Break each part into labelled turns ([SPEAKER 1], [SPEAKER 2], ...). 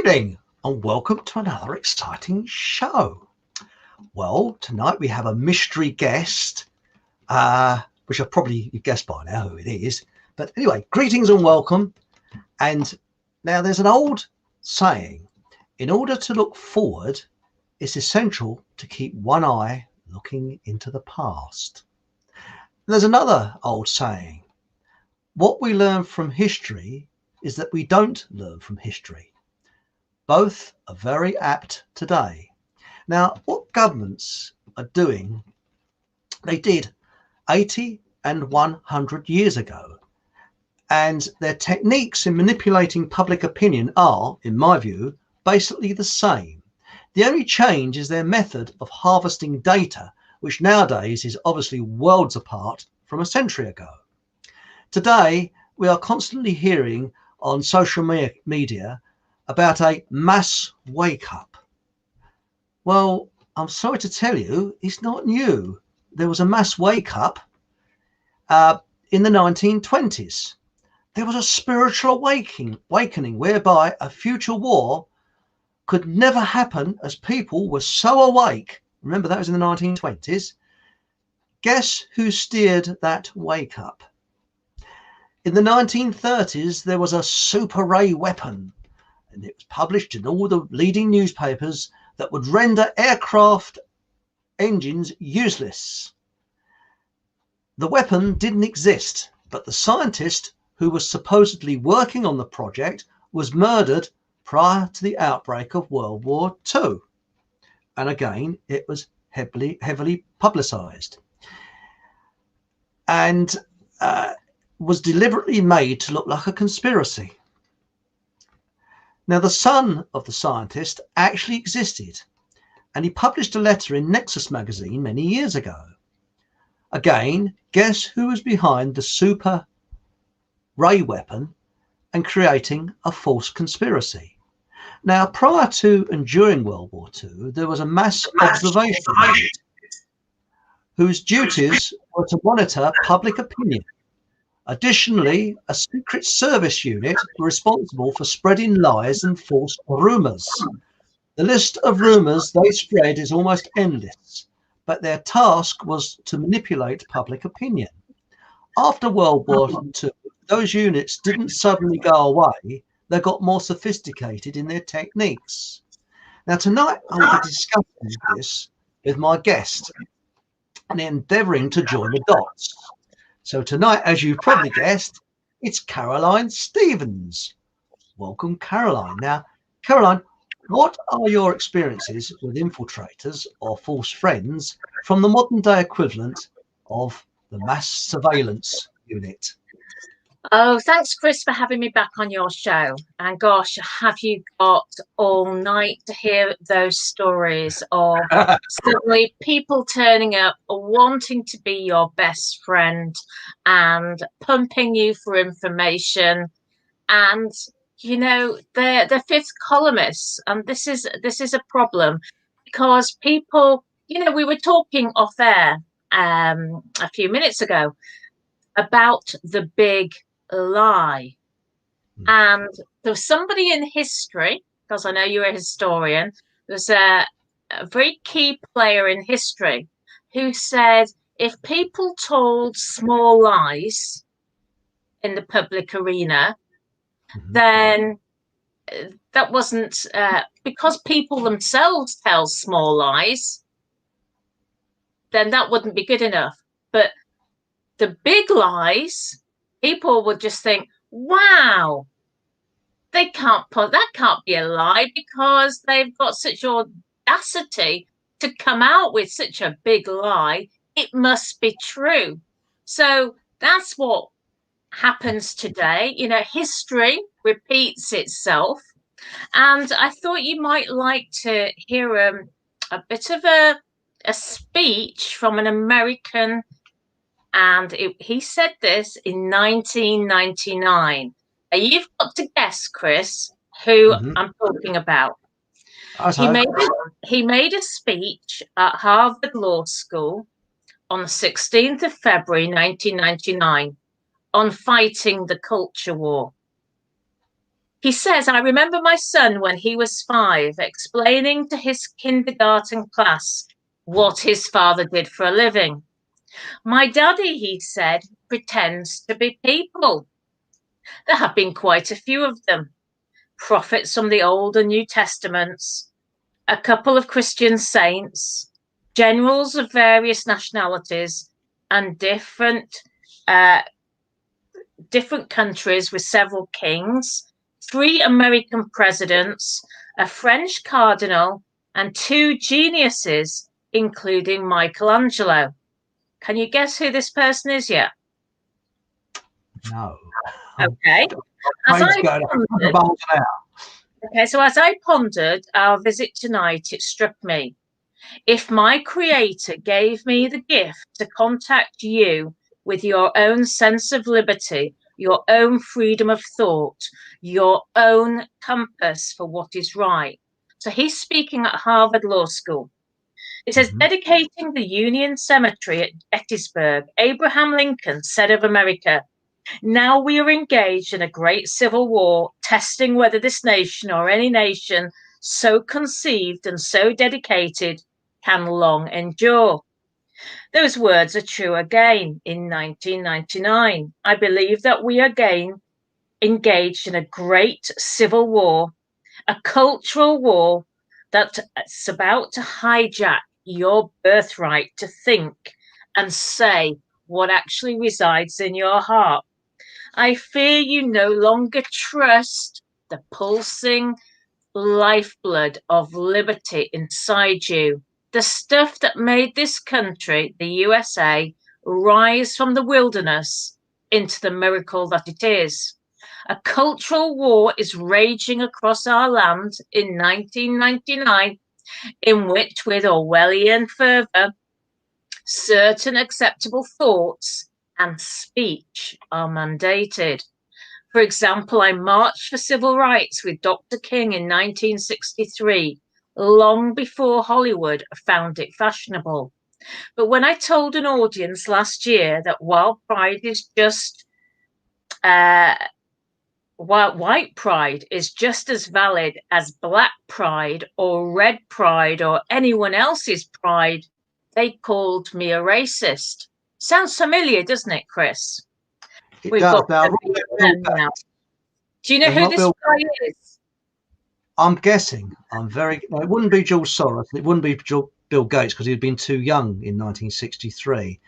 [SPEAKER 1] evening and welcome to another exciting show. Well, tonight we have a mystery guest, which you've guessed by now who it is. But anyway, greetings and welcome. And now there's an old saying, in order to look forward, it's essential to keep one eye looking into the past. There's another old saying, what we learn from history is that we don't learn from history. Both are very apt today. Now, what governments are doing, they did 80 and 100 years ago. And their techniques in manipulating public opinion are, in my view, basically the same. The only change is their method of harvesting data, which nowadays is obviously worlds apart from a century ago. Today, we are constantly hearing on social media about a mass wake-up. Well, I'm sorry to tell you, it's not new. There was a mass wake-up in the 1920s. There was a spiritual awakening whereby a future war could never happen as people were so awake. Remember, that was in the 1920s. Guess who steered that wake-up? In the 1930s, there was a super ray weapon, and it was published in all the leading newspapers that would render aircraft engines useless. The weapon didn't exist, but the scientist who was supposedly working on the project was murdered prior to the outbreak of World War II. And again, it was heavily publicized and was deliberately made to look like a conspiracy. Now, the son of the scientist actually existed, and he published a letter in Nexus magazine many years ago. Again, guess who was behind the super ray weapon and creating a false conspiracy? Now, prior to and during World War II, there was a mass observation unit whose duties were to monitor public opinion. Additionally, a secret service unit were responsible for spreading lies and false rumours. The list of rumours they spread is almost endless, but their task was to manipulate public opinion. After World War II, those units didn't suddenly go away, they got more sophisticated in their techniques. Now, tonight I will be discussing this with my guest and endeavouring to join the dots. So tonight, as you've probably guessed, it's Caroline Stevens. Welcome, Caroline. Now, Caroline, what are your experiences with infiltrators or false friends from the modern day equivalent of the mass surveillance unit?
[SPEAKER 2] Oh, thanks, Chris, for having me back on your show. And gosh, have you got all night to hear those stories of suddenly people turning up, wanting to be your best friend and pumping you for information. And, you know, the fifth columnists. And this is a problem because people, you know, we were talking off air a few minutes ago about the big lie. And there was somebody in history, because I know you're a historian, there's a very key player in history who said if people told small lies in the public arena, then that wasn't because people themselves tell small lies, then that wouldn't be good enough. But the big lies, people would just think, wow, that can't be a lie because they've got such audacity to come out with such a big lie. It must be true. So that's what happens today. You know, history repeats itself. And I thought you might like to hear a bit of a speech from an American. And he said this in 1999. You've got to guess, Chris, who I'm talking about. He made a speech at Harvard Law School on the 16th of February, 1999, on fighting the culture war. He says, I remember my son when he was 5 explaining to his kindergarten class what his father did for a living. My daddy, he said, pretends to be people. There have been quite a few of them. Prophets from the Old and New Testaments, a couple of Christian saints, generals of various nationalities, and different countries with several kings, 3 American presidents, a French cardinal, and 2 geniuses, including Michelangelo. Can you guess who this person is yet?
[SPEAKER 1] No.
[SPEAKER 2] Okay. So as I pondered our visit tonight, it struck me. If my creator gave me the gift to contact you with your own sense of liberty, your own freedom of thought, your own compass for what is right. So he's speaking at Harvard Law School. It says, dedicating the Union Cemetery at Gettysburg, Abraham Lincoln said of America, now we are engaged in a great civil war, testing whether this nation or any nation so conceived and so dedicated can long endure. Those words are true again in 1999. I believe that we are again engaged in a great civil war, a cultural war that's about to hijack your birthright to think and say what actually resides in your heart. I fear you no longer trust the pulsing lifeblood of liberty inside you, the stuff that made this country, the USA, rise from the wilderness into the miracle that it is. A cultural war is raging across our land in 1999, in which, with Orwellian fervour, certain acceptable thoughts and speech are mandated. For example, I marched for civil rights with Dr. King in 1963, long before Hollywood found it fashionable. But when I told an audience last year that while white pride is just as valid as black pride or red pride or anyone else's pride, they called me a racist. Sounds familiar, doesn't it, Chris?
[SPEAKER 1] It does. Now,
[SPEAKER 2] now. Do you know who this guy is?
[SPEAKER 1] I'm guessing. It wouldn't be George Soros. It wouldn't be Bill Gates because he'd been too young in 1963.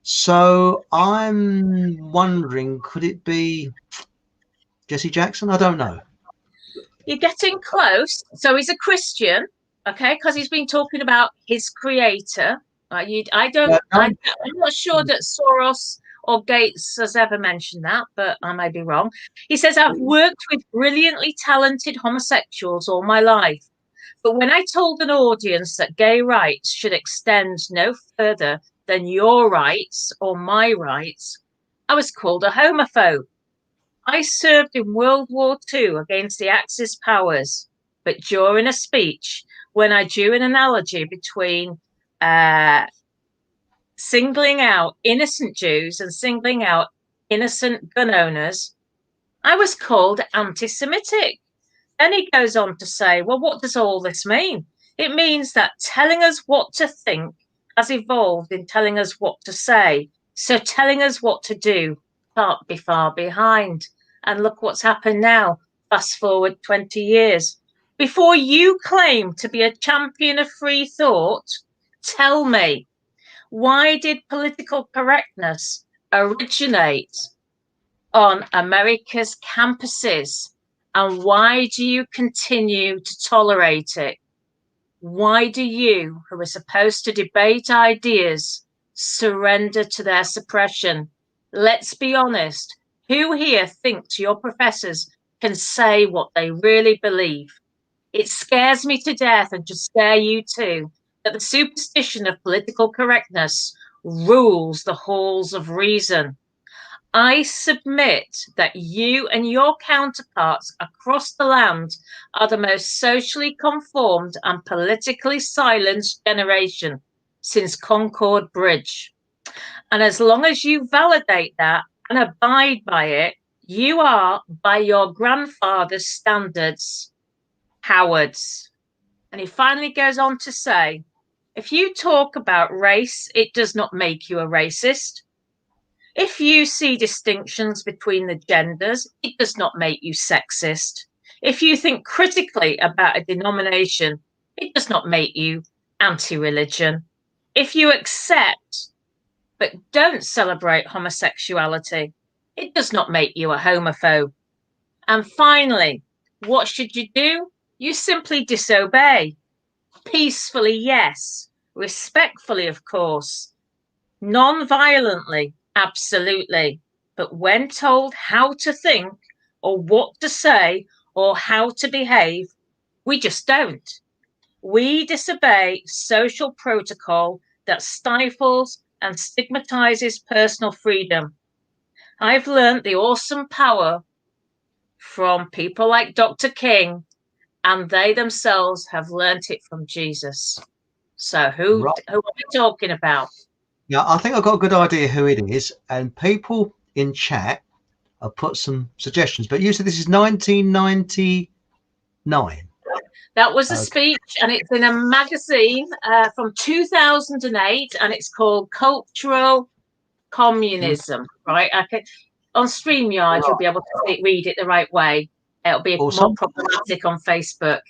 [SPEAKER 1] So I'm wondering, could it be Jesse Jackson? I don't know.
[SPEAKER 2] You're getting close. So he's a Christian, okay, because he's been talking about his creator. I'm not sure that Soros or Gates has ever mentioned that, but I may be wrong. He says, I've worked with brilliantly talented homosexuals all my life. But when I told an audience that gay rights should extend no further than your rights or my rights, I was called a homophobe. I served in World War II against the Axis powers, but during a speech, when I drew an analogy between singling out innocent Jews and singling out innocent gun owners, I was called anti-Semitic. Then he goes on to say, well, what does all this mean? It means that telling us what to think has evolved in telling us what to say. So telling us what to do can't be far behind. And look what's happened now. Fast forward 20 years. Before you claim to be a champion of free thought, tell me, why did political correctness originate on America's campuses? And why do you continue to tolerate it? Why do you, who are supposed to debate ideas, surrender to their suppression? Let's be honest. Who here thinks your professors can say what they really believe? It scares me to death, and should scare you too, that the superstition of political correctness rules the halls of reason. I submit that you and your counterparts across the land are the most socially conformed and politically silenced generation since Concord Bridge. And as long as you validate that and abide by it, You are, by your grandfather's standards, cowards. And he finally goes on to say, if you talk about race, it does not make you a racist. If you see distinctions between the genders, it does not make you sexist. If you think critically about a denomination, it does not make you anti-religion. If you accept but don't celebrate homosexuality, it does not make you a homophobe. And finally, what should you do? You simply disobey. Peacefully, yes. Respectfully, of course. Non-violently, absolutely. But when told how to think or what to say or how to behave, we just don't. We disobey social protocol that stifles and stigmatizes personal freedom. I've learned the awesome power from people like Dr. King, and they themselves have learnt it from Jesus. So who are we talking about?
[SPEAKER 1] Yeah, I think I've got a good idea who it is, and people in chat have put some suggestions. But you said this is 1999.
[SPEAKER 2] That was a speech, and it's in a magazine from 2008, and it's called Cultural Communism. Right? On StreamYard, you'll be able to read it the right way. It'll be more problematic on Facebook.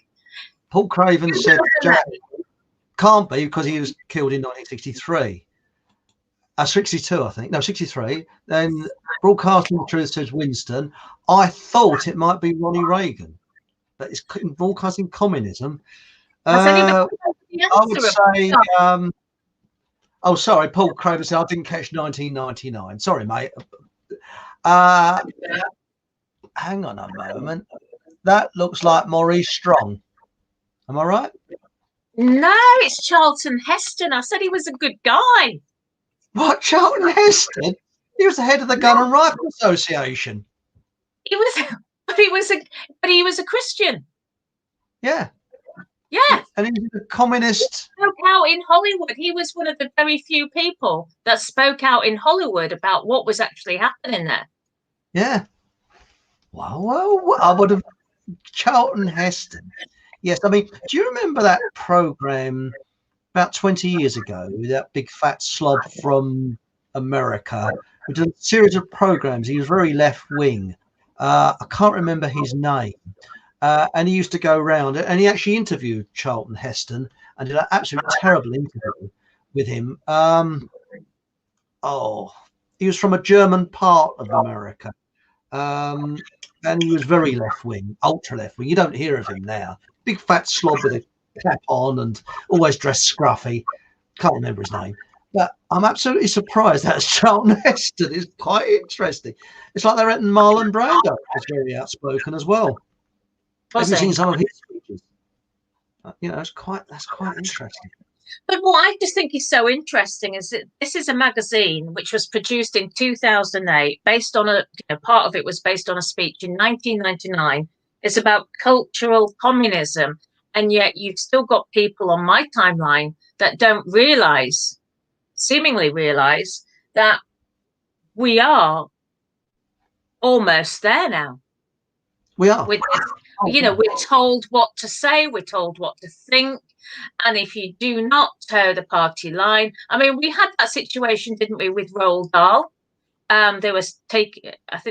[SPEAKER 1] Paul Craven said can't be because he was killed in 1963. 62, I think. No, 63. Then Broadcasting the Truth says Winston. I thought it might be Ronnie Reagan, but it's broadcasting communism. I would say. Oh, sorry, Paul Craven said I didn't catch 1999. Sorry, mate. Hang on a moment. That looks like Maurice Strong. Am I right?
[SPEAKER 2] No, it's Charlton Heston. I said he was a good guy.
[SPEAKER 1] What, Charlton Heston? He was the head of the Gun and Rifle Association.
[SPEAKER 2] He was a Christian.
[SPEAKER 1] Yeah.
[SPEAKER 2] Yeah.
[SPEAKER 1] And he was a communist.
[SPEAKER 2] Spoke out in Hollywood. He was one of the very few people that spoke out in Hollywood about what was actually happening there.
[SPEAKER 1] Yeah. Well, I would have. Charlton Heston. Yes, I mean, do you remember that program about 20 years ago, that big fat slob from America who did a series of programs? He was very left wing. I can't remember his name. And he used to go around and he actually interviewed Charlton Heston and did an absolutely terrible interview with him. He was from a German part of America. And he was very left wing, ultra left wing. You don't hear of him now. Big fat slob with a cap on and always dressed scruffy. Can't remember his name. But I'm absolutely surprised that Charlton Heston is quite interesting. It's like they reckon Marlon Brando was very outspoken as well. Have you seen some of his speeches? That's quite interesting.
[SPEAKER 2] But what I just think is so interesting is that this is a magazine which was produced in 2008, based on part of it was based on a speech in 1999. It's about cultural communism, and yet you've still got people on my timeline that don't seemingly realize that we are almost there now.
[SPEAKER 1] We are.
[SPEAKER 2] We're told what to say, we're told what to think. And if you do not toe the party line, I mean, we had that situation, didn't we, with Roald Dahl? I think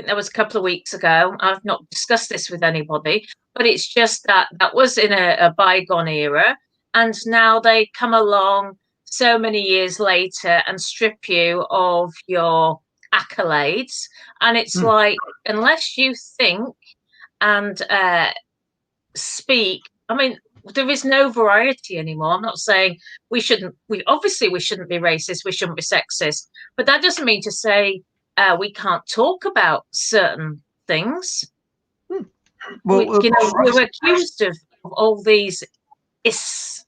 [SPEAKER 2] there was a couple of weeks ago. I've not discussed this with anybody, but it's just that was in a bygone era. And now they come along so many years later and strip you of your accolades. And it's like, unless you think and speak, I mean, there is no variety anymore. I'm not saying we shouldn't be racist, we shouldn't be sexist, but that doesn't mean to say we can't talk about certain things. Well, we're accused of all these is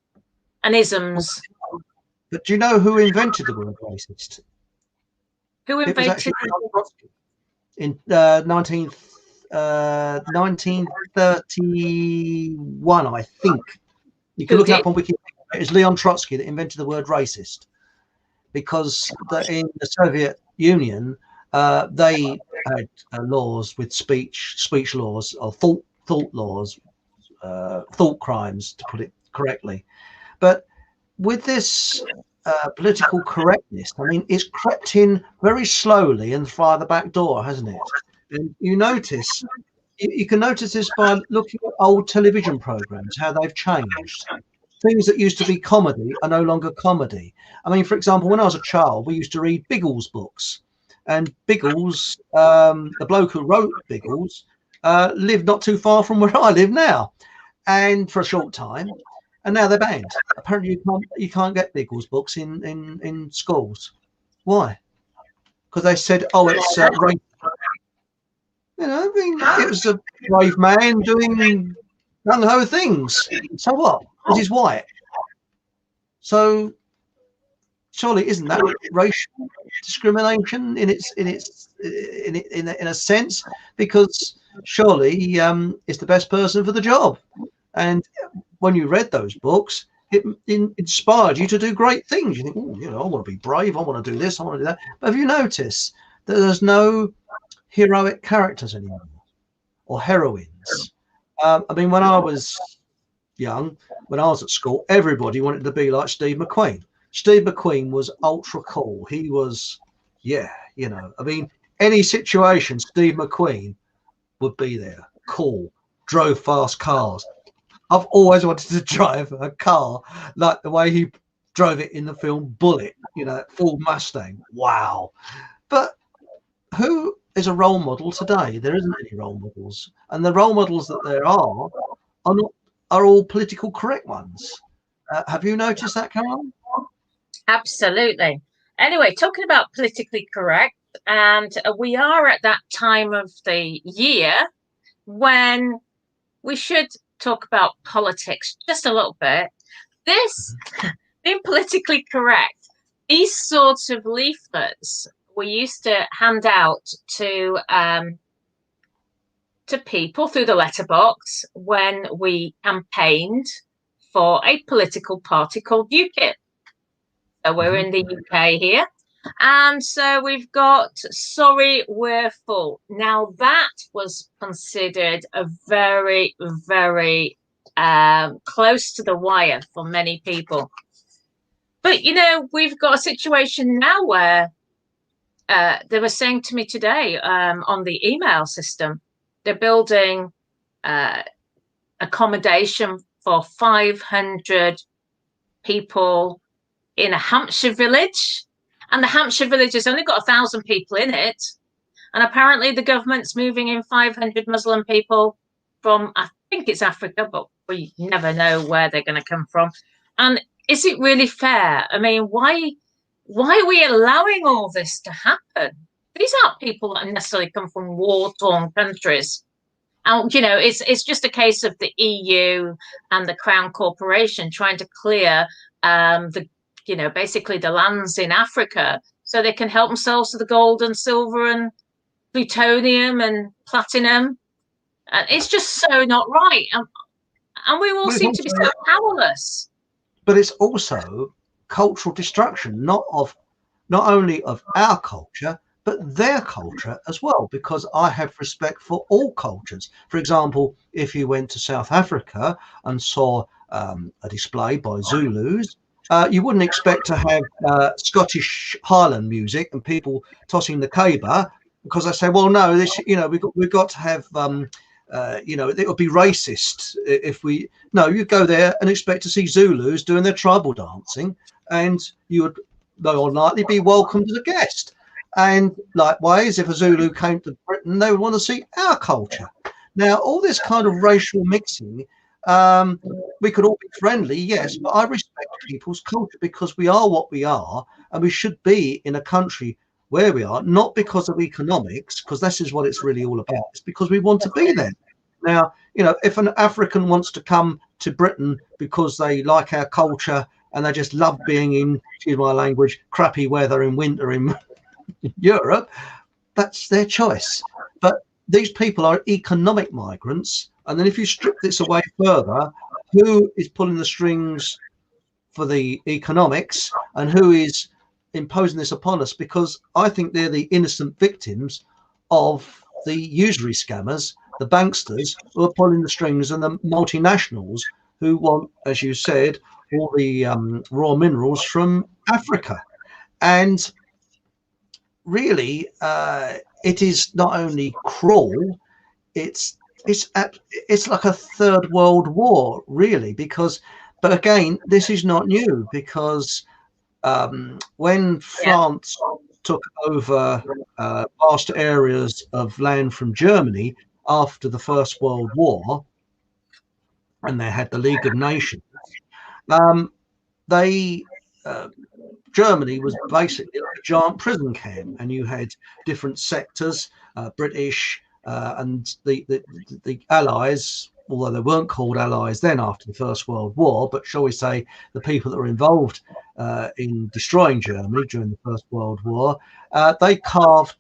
[SPEAKER 2] and isms.
[SPEAKER 1] But do you know who invented the word racist?
[SPEAKER 2] Who invented
[SPEAKER 1] it? In 1931, I think. You can look it up on Wikipedia. It was Leon Trotsky that invented the word racist, because in the Soviet Union, They had laws with speech laws, or thought laws, thought crimes, to put it correctly. But with this political correctness, I mean, it's crept in very slowly and via the back door, hasn't it? And you can notice this by looking at old television programs, how they've changed. Things that used to be comedy are no longer comedy. I mean, for example, when I was a child, we used to read Biggles books, and Biggles, the bloke who wrote Biggles, lived not too far from where I live now, and for a short time, and now they're banned. Apparently, you can't get Biggles books in schools. Why? Because they said, oh, it's rape. You know, I mean, it was a brave man doing gung-ho things. So what? Because he's white. So surely isn't that racial discrimination in a sense? Because surely it's the best person for the job. And when you read those books, it inspired you to do great things. You think, oh, you know, I want to be brave. I want to do this. I want to do that. But have you noticed that there's no heroic characters anymore, or heroines? I mean, when I was young, when I was at school, everybody wanted to be like Steve McQueen. Steve McQueen was ultra cool. He was, yeah, you know, I mean, any situation, Steve McQueen would be there. Cool, drove fast cars. I've always wanted to drive a car like the way he drove it in the film Bullet, you know, that Ford Mustang. Wow. But who is a role model today? There isn't any role models. And the role models that there are all political correct ones. Have you noticed that, Carol?
[SPEAKER 2] Absolutely. Anyway, talking about politically correct, and we are at that time of the year when we should talk about politics just a little bit. This, being politically correct, these sorts of leaflets we used to hand out to people through the letterbox when we campaigned for a political party called UKIP. So we're in the UK here. And so we've got Sorry, We're Full. Now that was considered a very, very close to the wire for many people. But, you know, we've got a situation now where they were saying to me today on the email system, they're building accommodation for 500 people in a Hampshire village. And the Hampshire village has only got 1,000 people in it. And apparently the government's moving in 500 Muslim people from, I think it's Africa, but we never know where they're going to come from. And is it really fair? I mean, why are we allowing all this to happen? These aren't people that necessarily come from war-torn countries. And, you know, it's just a case of the EU and the Crown Corporation trying to clear basically the lands in Africa so they can help themselves to the gold and silver and plutonium and platinum. And it's just so not right. And we all seem to be so powerless.
[SPEAKER 1] But it's also cultural destruction, not only of our culture, but their culture as well, because I have respect for all cultures. For example, if you went to South Africa and saw a display by Zulus, you wouldn't expect to have Scottish Highland music and people tossing the caber, because they say, well, no, this, you know, we've got to have, it would be racist if we. No, you go there and expect to see Zulus doing their tribal dancing, and you would more likely be welcomed as a guest. And likewise, if a Zulu came to Britain, they would want to see our culture. Now, all this kind of racial mixing. We could all be friendly, yes, but I respect people's culture because we are what we are, and we should be in a country where we are, not because of economics, because this is what it's really all about. It's because we want to be there. Now, you know, if an African wants to come to Britain because they like our culture and they just love being in, excuse my language, crappy weather in winter in Europe, that's their choice. But these people are economic migrants. And then if you strip this away further, who is pulling the strings for the economics and who is imposing this upon us, because I think they're the innocent victims of the usury scammers, the banksters who are pulling the strings, and the multinationals who want, as you said, all the raw minerals from Africa. And really, it is not only cruel, it's it's like a third world war, really, because, but again, this is not new, because when
[SPEAKER 2] Yeah.
[SPEAKER 1] France took over vast areas of land from Germany after the First World War, and they had the League of Nations, um, they Germany was basically like a giant prison camp, and you had different sectors, British and the Allies, although they weren't called Allies then after the First World War, but shall we say the people that were involved in destroying Germany during the First World War, they carved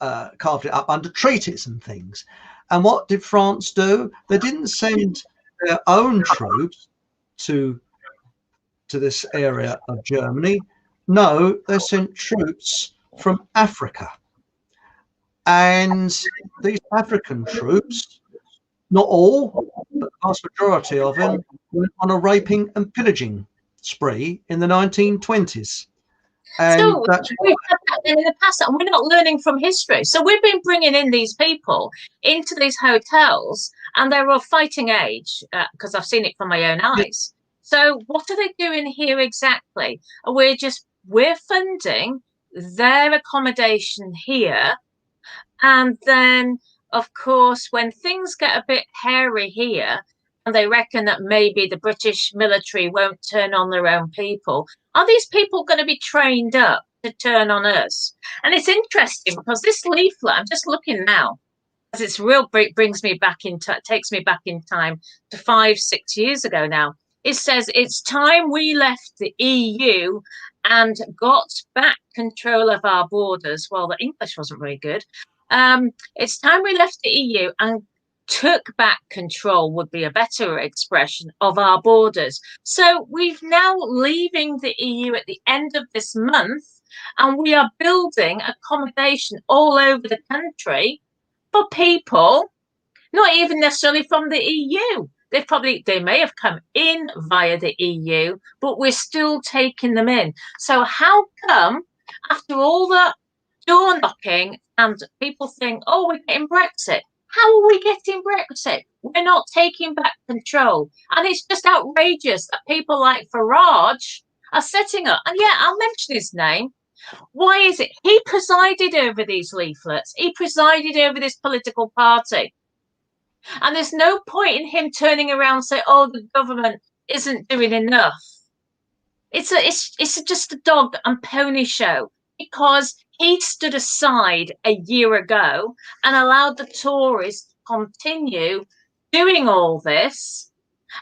[SPEAKER 1] it up under treaties and things. And what did France do? They didn't send their own troops to this area of Germany. No, they sent troops from Africa. And these African troops, not all, but the vast majority of them, went on a raping and pillaging spree in the 1920s. And
[SPEAKER 2] So
[SPEAKER 1] that's
[SPEAKER 2] we've had that in the past, and we're not learning from history. So we've been bringing in these people into these hotels, and they're of fighting age, because I've seen it from my own eyes. So what are they doing here exactly? We're funding their accommodation here, and then, of course, when things get a bit hairy here, and they reckon that maybe the British military won't turn on their own people, are these people going to be trained up to turn on us? And it's interesting because this leaflet, I'm just looking now, as it's real, brings me back takes me back in time to 5-6 years ago now. It says it's time we left the EU and got back control of our borders. Well, the English wasn't very good. It's time we left the EU and took back control, would be a better expression, of our borders. So we've now leaving the EU at the end of this month, and we are building accommodation all over the country for people not even necessarily from the EU. They may have come in via the EU, but we're still taking them in. So how come after all that door knocking and people think, oh, we're getting Brexit? How are we getting Brexit? We're not taking back control. And it's just outrageous that people like Farage are setting up. And yeah, I'll mention his name. Why is it? He presided over these leaflets. He presided over this political party. And there's no point in him turning around and say, oh, the government isn't doing enough. It's just a dog and pony show, because he stood aside a year ago and allowed the Tories to continue doing all this.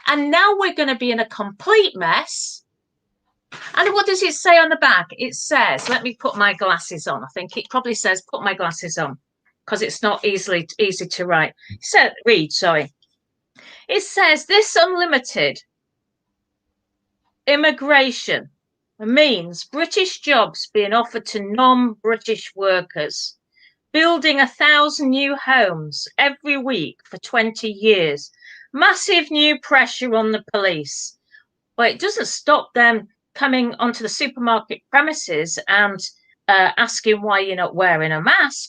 [SPEAKER 2] And now we're going to be in a complete mess. And what does it say on the back? It says, let me put my glasses on. I think it probably says, put my glasses on, because it's not easy to read. Sorry. It says this unlimited immigration means British jobs being offered to non-British workers, building 1,000 new homes every week for 20 years, massive new pressure on the police. Well, it doesn't stop them coming onto the supermarket premises and asking why you're not wearing a mask.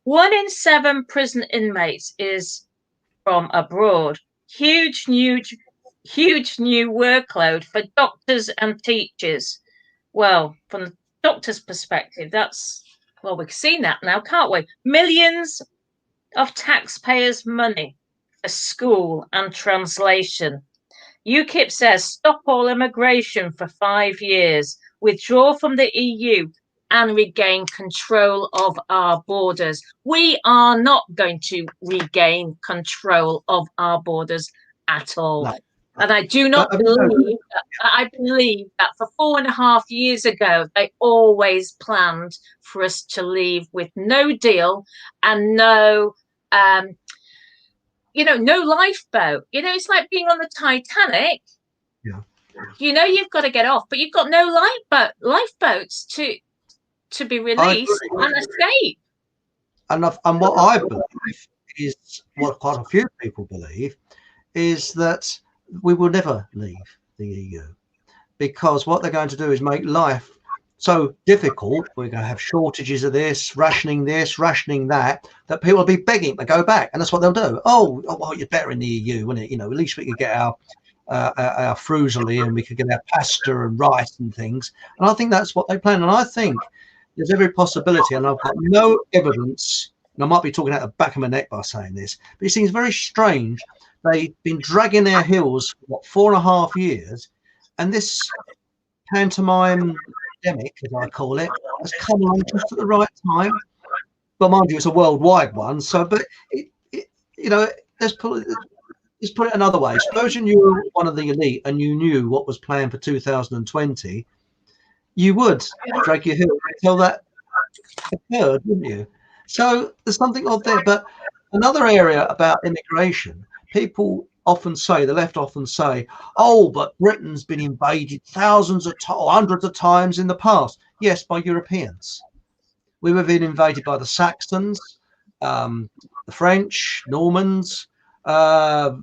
[SPEAKER 2] 1 in 7 prison inmates is from abroad. Huge new workload for doctors and teachers. Well, from the doctor's perspective, we've seen that now, can't we? Millions of taxpayers' money for school and translation. UKIP says stop all immigration for 5 years, withdraw from the EU, and regain control of our borders. We are not going to regain control of our borders at all. No. And I do not believe that for 4.5 years ago, they always planned for us to leave with no deal and no lifeboat. It's like being on the Titanic.
[SPEAKER 1] Yeah.
[SPEAKER 2] you know you've got to get off, but you've got no lifeboats to be released and escape.
[SPEAKER 1] And what I believe is, what quite a few people believe, is that we will never leave the EU, because what they're going to do is make life so difficult. We're going to have shortages of this, rationing that people will be begging to go back, and that's what they'll do. Oh, well, you're better in the EU, wouldn't it? You know, at least we could get our frusali, and we could get our pasta and rice and things. And I think that's what they plan. And I think there's every possibility, and I've got no evidence, and I might be talking out the back of my neck by saying this, but it seems very strange. They've been dragging their heels for, what, 4.5 years, and this pantomime epidemic, as I call it, has come along just at the right time. But mind you, it's a worldwide one. So, but you know, let's put it another way. Supposing you were one of the elite and you knew what was planned for 2020, you would drag your heels until that occurred, wouldn't you? So there's something odd there. But another area about immigration, people often say, the left often say, oh, but Britain's been invaded thousands of times, hundreds of times in the past. Yes, by Europeans. We were being invaded by the Saxons, the French, Normans.
[SPEAKER 2] But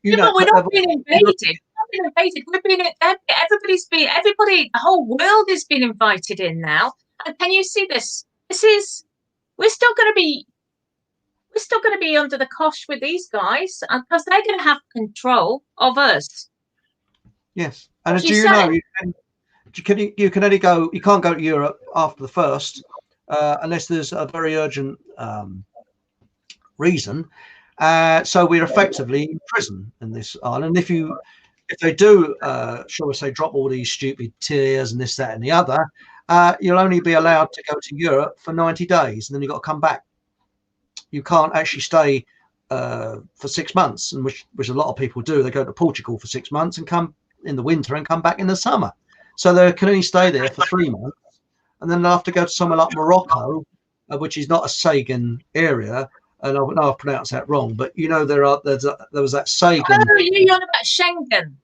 [SPEAKER 2] we're not being invaded. We've been everybody, the whole world has been invited in now. And can you see this? We're still going to be under the cosh with these guys, because they're going to have control of us.
[SPEAKER 1] Yes, and do you know you can only go, you can't go to Europe after the 1st unless there's a very urgent reason. So we're effectively in prison in this island. If they do, shall we say, drop all these stupid tiers and this, that, and the other, you'll only be allowed to go to Europe for 90 days, and then you've got to come back. You can't actually stay for 6 months, and which a lot of people do. They go to Portugal for 6 months and come in the winter and come back in the summer. So they can only stay there for 3 months, and then they'll have to go to somewhere like Morocco, which is not a Sagan area. And I know I've pronounced that wrong, but you know there was that Sagan.
[SPEAKER 2] Oh, you're on about Schengen.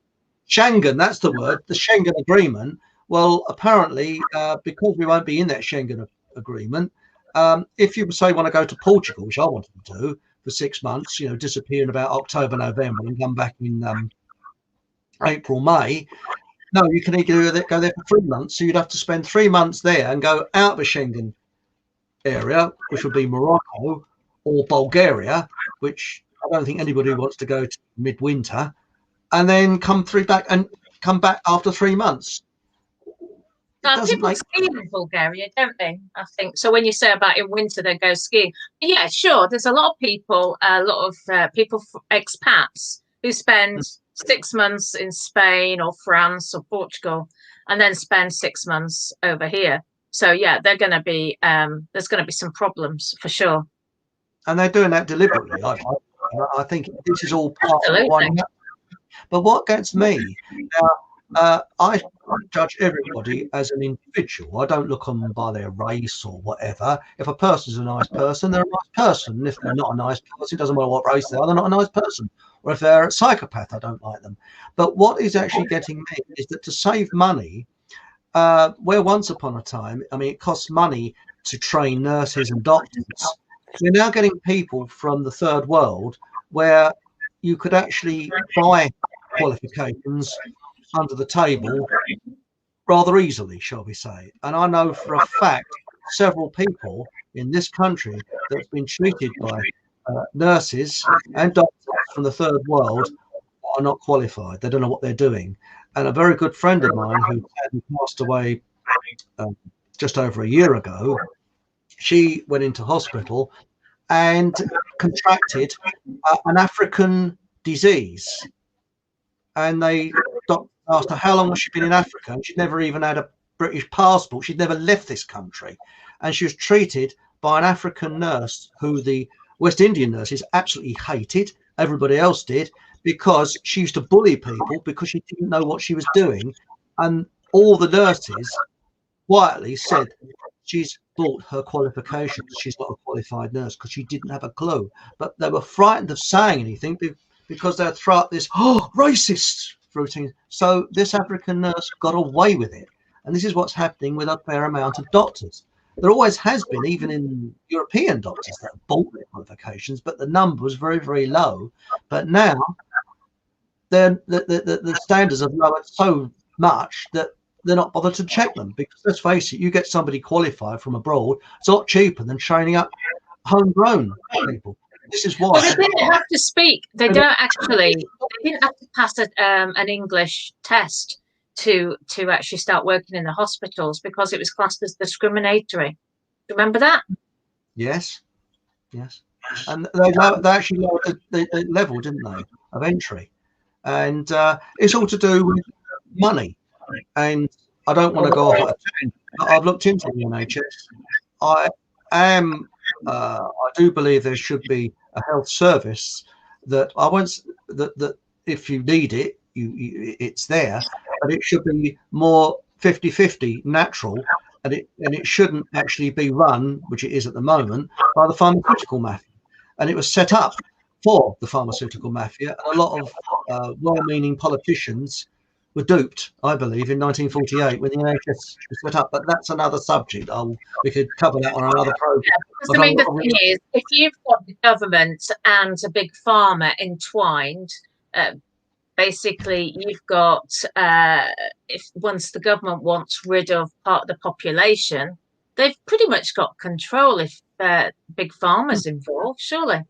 [SPEAKER 1] Schengen, that's the word. The Schengen agreement. Well, apparently, because we won't be in that Schengen agreement, if you say want to go to Portugal, which I wanted to do for 6 months, you know, disappear in about October, November, and come back in April, May. No, you can either go there for 3 months, so you'd have to spend 3 months there and go out of the Schengen area, which would be Morocco or Bulgaria, which I don't think anybody wants to go to midwinter, and then come back after 3 months.
[SPEAKER 2] People ski in Bulgaria, don't they? I think so. When you say about in winter they go skiing, yeah, sure. There's a lot of people, expats who spend 6 months in Spain or France or Portugal, and then spend 6 months over here. So yeah, they're going to be there's going to be some problems for sure.
[SPEAKER 1] And they're doing that deliberately. I think this is all part of one. But what gets me now, I judge everybody as an individual. I don't look on them by their race or whatever. If a person's a nice person, they're a nice person. And if they're not a nice person, it doesn't matter what race they are, they're not a nice person. Or if they're a psychopath, I don't like them. But what is actually getting me is that to save money, where once upon a time, I mean, it costs money to train nurses and doctors. We're now getting people from the third world where you could actually buy qualifications under the table rather easily, shall we say. And I know for a fact several people in this country that's been treated by nurses and doctors from the third world are not qualified. They don't know what they're doing. And a very good friend of mine who passed away just over a year ago, she went into hospital and contracted an African disease. And they asked her how long has she been in Africa, and she'd never even had a British passport. She'd never left this country. And she was treated by an African nurse who the West Indian nurses absolutely hated. Everybody else did, because she used to bully people because she didn't know what she was doing. And all the nurses quietly said she's bought her qualifications. She's not a qualified nurse because she didn't have a clue. But they were frightened of saying anything because they'd throw out this racist routine. So this African nurse got away with it. And this is what's happening with a fair amount of doctors. There always has been, even in European doctors that have bought their qualifications, but the number was very, very low. But now the standards have lowered so much that they're not bothered to check them, because let's face it, you get somebody qualified from abroad, it's a lot cheaper than training up homegrown people. This is why.
[SPEAKER 2] Well, they didn't have to speak. They don't actually. They didn't have to pass an English test to actually start working in the hospitals, because it was classed as discriminatory. Remember that?
[SPEAKER 1] Yes, yes. And they actually lowered the level, didn't they, of entry? And it's all to do with money. And I don't want to go off. I've looked into the NHS. I do believe there should be a health service that that if you need it, it's there, but it should be more 50-50 natural, and it shouldn't actually be run, which it is at the moment, by the pharmaceutical mafia. And it was set up for the pharmaceutical mafia, and a lot of well-meaning politicians were duped, I believe, in 1948 when the NHS was set up. But that's another subject. We could cover that on another program.
[SPEAKER 2] Yeah, because, I mean, the thing is, if you've got the government and a big pharma entwined, basically you've got, if once the government wants rid of part of the population, they've pretty much got control if big pharma's involved, surely.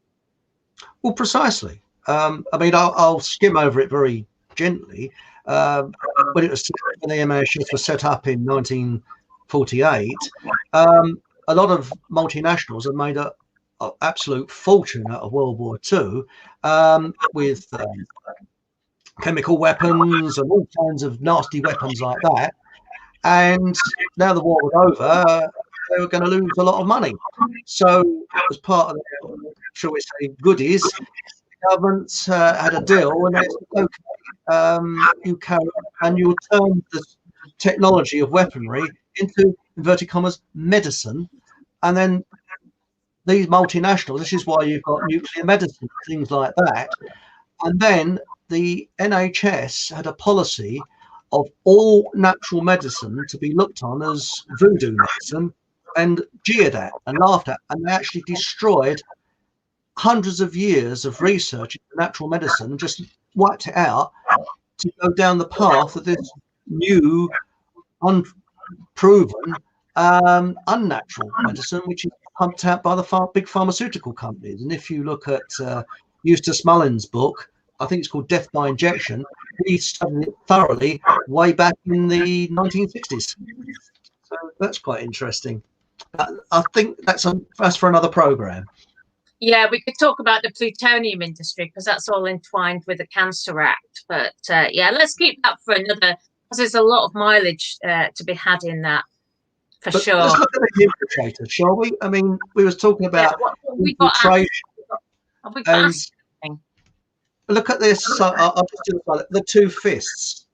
[SPEAKER 1] Well, precisely. I mean, I'll skim over it very gently. When it was when the NHS was set up in 1948, a lot of multinationals have made an absolute fortune out of World War II, with chemical weapons and all kinds of nasty weapons like that. And now the war was over, they were going to lose a lot of money. So as part of their, shall we say, goodies, the government had a deal, and they said, okay, you can, and you turn the technology of weaponry into, inverted commas, medicine. And then these multinationals, this is why you've got nuclear medicine, things like that. And then the NHS had a policy of all natural medicine to be looked on as voodoo medicine and jeered at and laughed at. And they actually destroyed hundreds of years of research in natural medicine and just wiped it out to go down the path of this new, unproven, unnatural medicine, which is pumped out by the big pharmaceutical companies. And if you look at Eustace Mullen's book, I think it's called Death by Injection, he studied it thoroughly way back in the 1960s. So that's quite interesting. I think that's for another program.
[SPEAKER 2] Yeah, we could talk about the plutonium industry, because that's all entwined with the Cancer Act. But yeah, let's keep that for another, because there's a lot of mileage to be had in that, for sure.
[SPEAKER 1] Let's look at the infiltrator, shall we? I mean, we was talking about infiltration.
[SPEAKER 2] Have we got
[SPEAKER 1] look at this. I'll just do the two fists.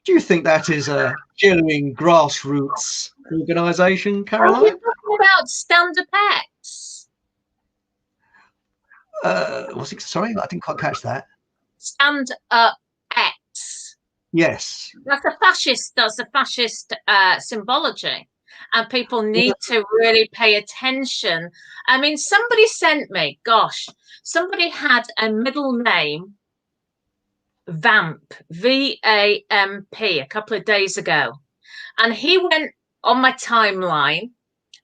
[SPEAKER 1] Do you think that is a genuine grassroots organisation, Caroline?
[SPEAKER 2] Are you talking about Stand Up X?
[SPEAKER 1] What's it? Sorry, I didn't quite catch that.
[SPEAKER 2] Stand Up X.
[SPEAKER 1] Yes.
[SPEAKER 2] That's a fascist. That's a fascist symbology, and people need to really pay attention. I mean, somebody sent me. Gosh, somebody had a middle name, Vamp, V-A-M-P, a couple of days ago, and he went on my timeline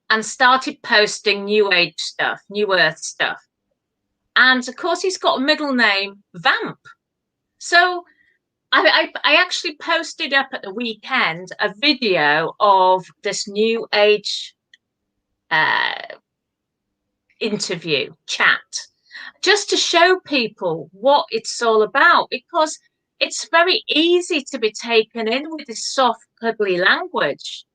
[SPEAKER 2] and started posting New Age stuff, New Earth stuff. And of course, he's got a middle name, Vamp. So I actually posted up at the weekend a video of this New Age interview chat, just to show people what it's all about, because it's very easy to be taken in with this soft, cuddly language.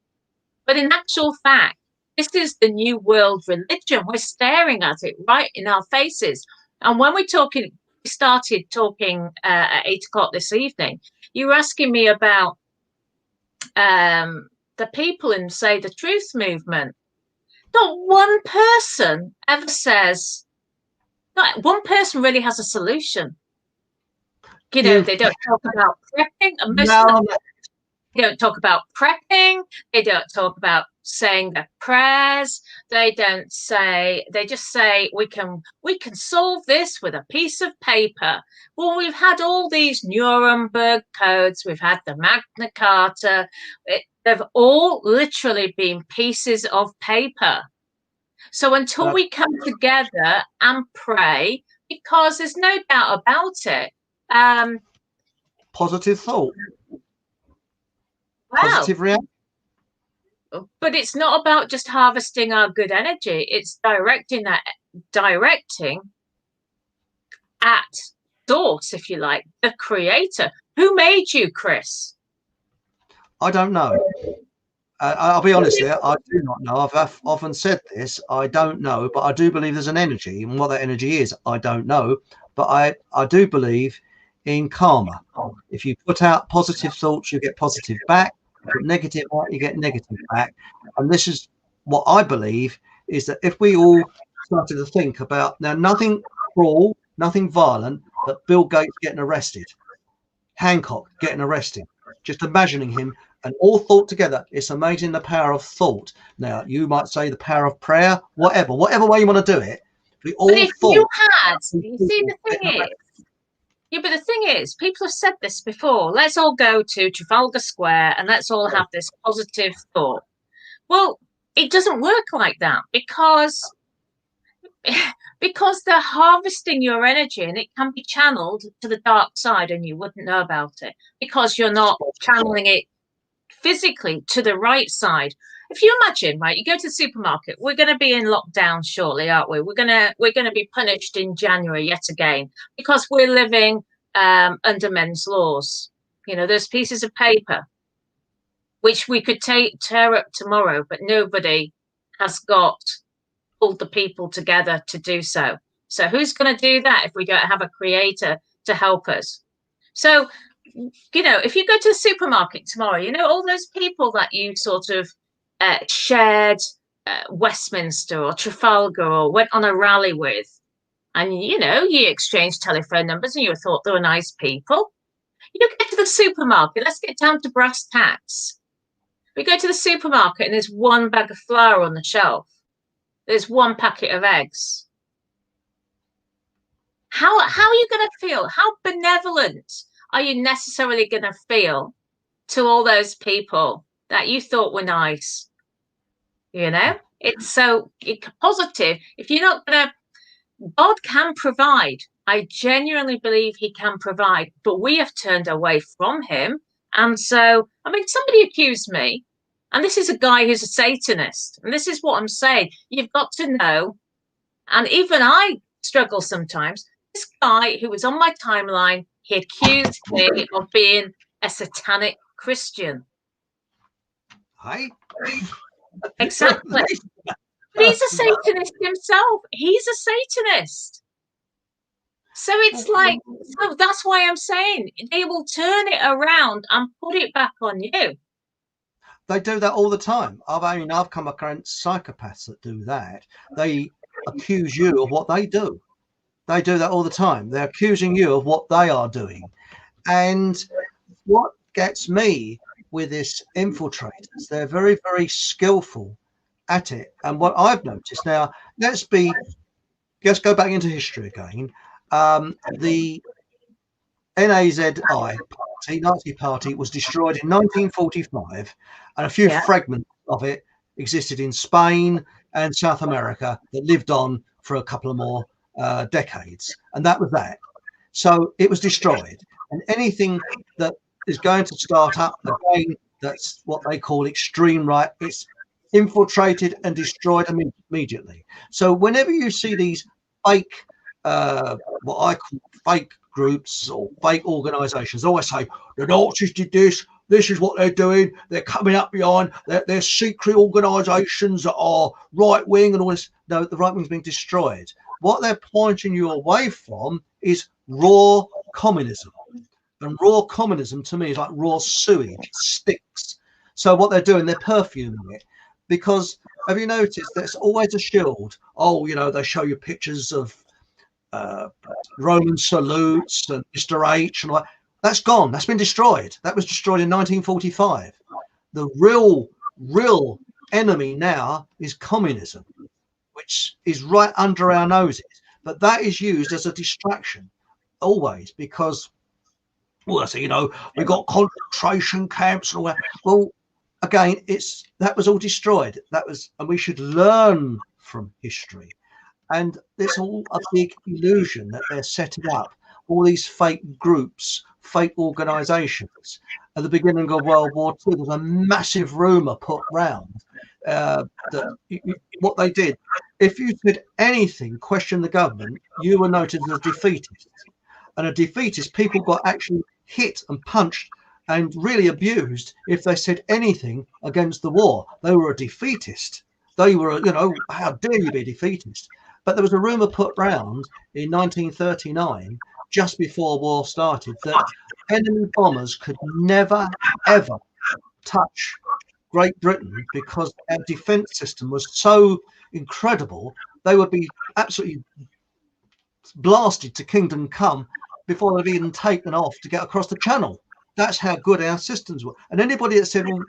[SPEAKER 2] But in actual fact, this is the new world religion. We're staring at it right in our faces. And when we started talking at 8 o'clock this evening, you were asking me about the people in, say, the Truth movement. Not one person ever says, not one person really has a solution. You know, they don't talk about prepping. And most of them, they don't talk about prepping. They don't talk about saying their prayers. They don't say, they just say, we can solve this with a piece of paper. Well, we've had all these Nuremberg codes. We've had the Magna Carta. They've all literally been pieces of paper. So until we come together and pray, because there's no doubt about it.
[SPEAKER 1] Positive thought.
[SPEAKER 2] Wow.
[SPEAKER 1] Positive reaction.
[SPEAKER 2] But it's not about just harvesting our good energy. It's directing at source, if you like, the creator. Who made you, Chris?
[SPEAKER 1] I don't know. I'll be honest here. I do not know. I've often said this. I don't know, but I do believe there's an energy, and what that energy is, I don't know. But I do believe in karma. If you put out positive thoughts, you get positive back. You put negative out, you get negative back. And this is what I believe is that if we all started to think about now, nothing cruel, nothing violent, but Bill Gates getting arrested, Hancock getting arrested, just imagining him. And all thought together, it's amazing the power of thought. Now, you might say the power of prayer, whatever way you want to do it. We all
[SPEAKER 2] but if
[SPEAKER 1] thought.
[SPEAKER 2] You see, the thing is, yeah, but the thing is, people have said this before. Let's all go to Trafalgar Square and let's all have this positive thought. Well, it doesn't work like that because they're harvesting your energy and it can be channeled to the dark side and you wouldn't know about it because you're not channeling it physically to the right side. If you imagine, right, you go to the supermarket, we're going to be in lockdown shortly, aren't we? We're going to be punished in January yet again because we're living under men's laws. You know, there's pieces of paper which we could tear up tomorrow, but nobody has pulled the people together to do so. So who's going to do that if we don't have a creator to help us? So, you know, if you go to the supermarket tomorrow, you know, all those people that you sort of shared Westminster or Trafalgar or went on a rally with, and, you know, you exchanged telephone numbers and you thought they were nice people. You get to the supermarket, let's get down to brass tacks. We go to the supermarket and there's one bag of flour on the shelf. There's one packet of eggs. How are you going to feel? How benevolent are you necessarily going to feel to all those people that you thought were nice? You know, it's so positive. If you're not going to, God can provide. I genuinely believe he can provide, but we have turned away from him. And so, I mean, somebody accused me, and this is a guy who's a Satanist. And this is what I'm saying. You've got to know, and even I struggle sometimes. This guy who was on my timeline, he accused me of being a satanic Christian.
[SPEAKER 1] Hey.
[SPEAKER 2] Exactly. But he's a Satanist himself. He's a Satanist. So it's like, so that's why I'm saying they will turn it around and put it back on you.
[SPEAKER 1] They do that all the time. I've come across psychopaths that do that. They accuse you of what they do. They do that all the time. They're accusing you of what they are doing. And what gets me with this infiltrators, they're very, very skillful at it. And what I've noticed now, let's go back into history again. The NAZI party, Nazi party, was destroyed in 1945, and a few fragments of it existed in Spain and South America that lived on for a couple of more decades, and that was that. So it was destroyed, and anything that is going to start up again, that's what they call extreme right, it's infiltrated and destroyed immediately. So whenever you see these fake, what I call fake groups or fake organizations, always say the Nazis did this is what they're doing, they're coming up behind, they're secret organizations that are right wing and all this. No, the right wing's being destroyed. What they're pointing you away from is raw communism, and raw communism to me is like raw sewage, sticks. So what they're doing, they're perfuming it, because have you noticed there's always a shield? Oh, you know, they show you pictures of Roman salutes and Mr. H and all that. That's gone. That's been destroyed. That was destroyed in 1945. The real enemy now is communism, which is right under our noses. But that is used as a distraction always because, well, so, we got concentration camps and all that. Well, again, that was all destroyed. And we should learn from history. And it's all a big illusion that they're setting up all these fake groups, fake organizations. At the beginning of World War II, there was a massive rumor put round that what they did, if you said anything, question the government, you were noted as a defeatist. And a defeatist, people got actually hit and punched and really abused if they said anything against the war. They were a defeatist. They were, how dare you be a defeatist? But there was a rumor put round in 1939, just before war started, that enemy bombers could never, ever touch Great Britain because our defense system was so incredible. They would be absolutely blasted to kingdom come before they've even taken off to get across the channel. That's how good our systems were. And anybody that said, well,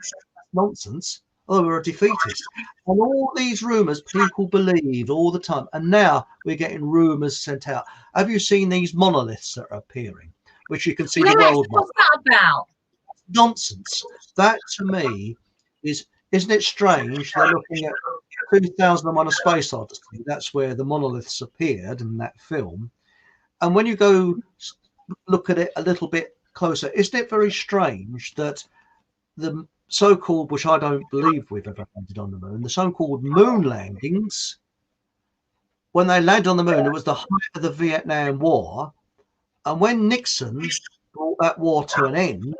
[SPEAKER 1] nonsense, we're a defeatist. And all these rumours people believe all the time. And now we're getting rumours sent out. Have you seen these monoliths that are appearing, which you can see the world?
[SPEAKER 2] What's that about?
[SPEAKER 1] Nonsense. That to me isn't it strange? They're looking at 2001: A Space Odyssey. That's where the monoliths appeared in that film. And when you go look at it a little bit closer, isn't it very strange that the so-called, which I don't believe we've ever landed on the moon, the so-called moon landings, when they landed on the moon, it was the height of the Vietnam War. And when Nixon brought that war to an end,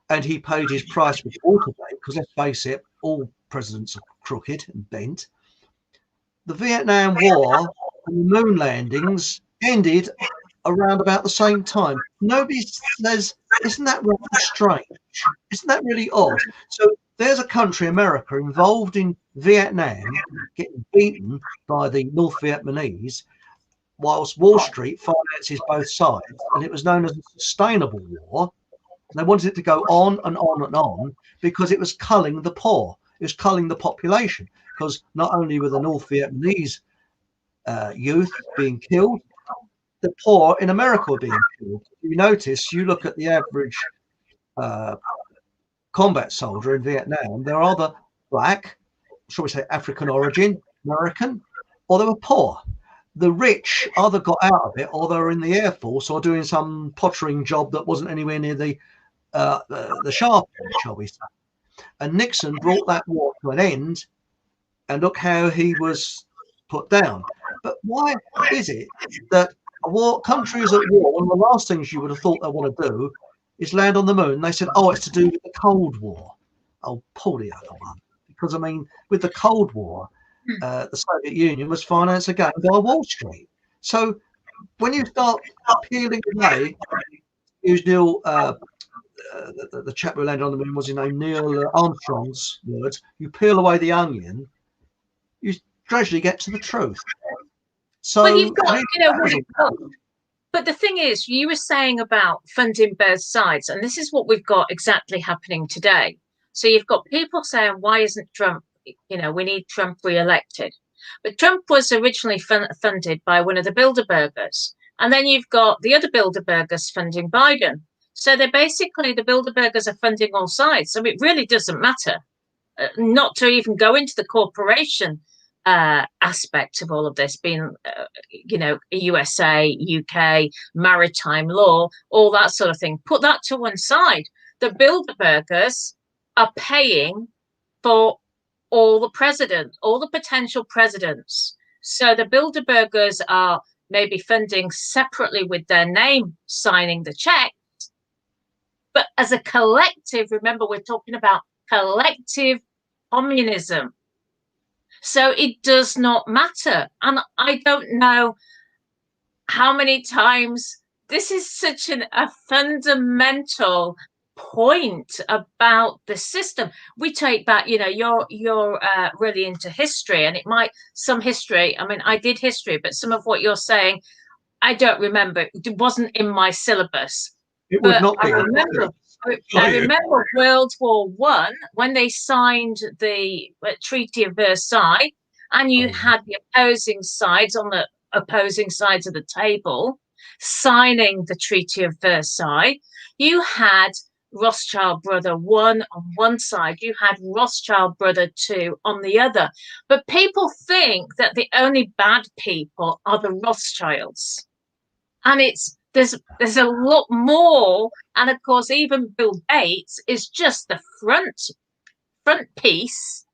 [SPEAKER 1] and he paid his price with Watergate, because let's face it, all presidents are crooked and bent, the Vietnam War and the moon landings ended around about the same time. Nobody says, isn't that really strange? Isn't that really odd? So there's a country, America, involved in Vietnam, getting beaten by the North Vietnamese, whilst Wall Street finances both sides, and it was known as a sustainable war. They wanted it to go on and on and on because it was culling the poor. It was culling the population, because not only were the North Vietnamese youth being killed, the poor in America were being killed. You notice, you look at the average combat soldier in Vietnam, they're either black, shall we say African origin, American, or they were poor. The rich either got out of it, or they were in the Air Force, or doing some pottering job that wasn't anywhere near the sharp end, shall we say. And Nixon brought that war to an end, and look how he was put down. But why is it that countries at war, one of the last things you would have thought they want to do is land on the moon? They said, oh, it's to do with the Cold War. Oh, pull the other one. Because, I mean, with the Cold War, the Soviet Union was financed again by Wall Street. So when you start peeling away, use Neil, the chap who landed on the moon, was his name, Neil Armstrong's words, you peel away the onion, you gradually get to the truth. So,
[SPEAKER 2] well, you've got, but the thing is, you were saying about funding both sides, and this is what we've got exactly happening today. So you've got people saying, why isn't Trump, we need Trump re-elected. But Trump was originally funded by one of the Bilderbergers. And then you've got the other Bilderbergers funding Biden. So they're basically, the Bilderbergers are funding all sides. So it really doesn't matter, not to even go into the corporation aspect of all of this, being, USA, UK, maritime law, all that sort of thing. Put that to one side. The Bilderbergers are paying for all the presidents, all the potential presidents. So the Bilderbergers are maybe funding separately with their name, signing the checks. But as a collective, remember, we're talking about collective communism. So it does not matter. And I don't know how many times this is such a fundamental point about the system. We take back, you're really into history, and it might, some history, I mean, I did history, but some of what you're saying, I don't remember. It wasn't in my syllabus.
[SPEAKER 1] It would
[SPEAKER 2] But
[SPEAKER 1] not
[SPEAKER 2] I
[SPEAKER 1] be.
[SPEAKER 2] remember, I remember World War One when they signed the Treaty of Versailles, and you
[SPEAKER 1] Oh, yeah.
[SPEAKER 2] had the opposing sides on the opposing sides of the table signing the Treaty of Versailles. You had Rothschild brother one on one side, you had Rothschild brother two on the other. But people think that the only bad people are the Rothschilds, and it's there's a lot more. And of course, even Bill Gates is just the front piece,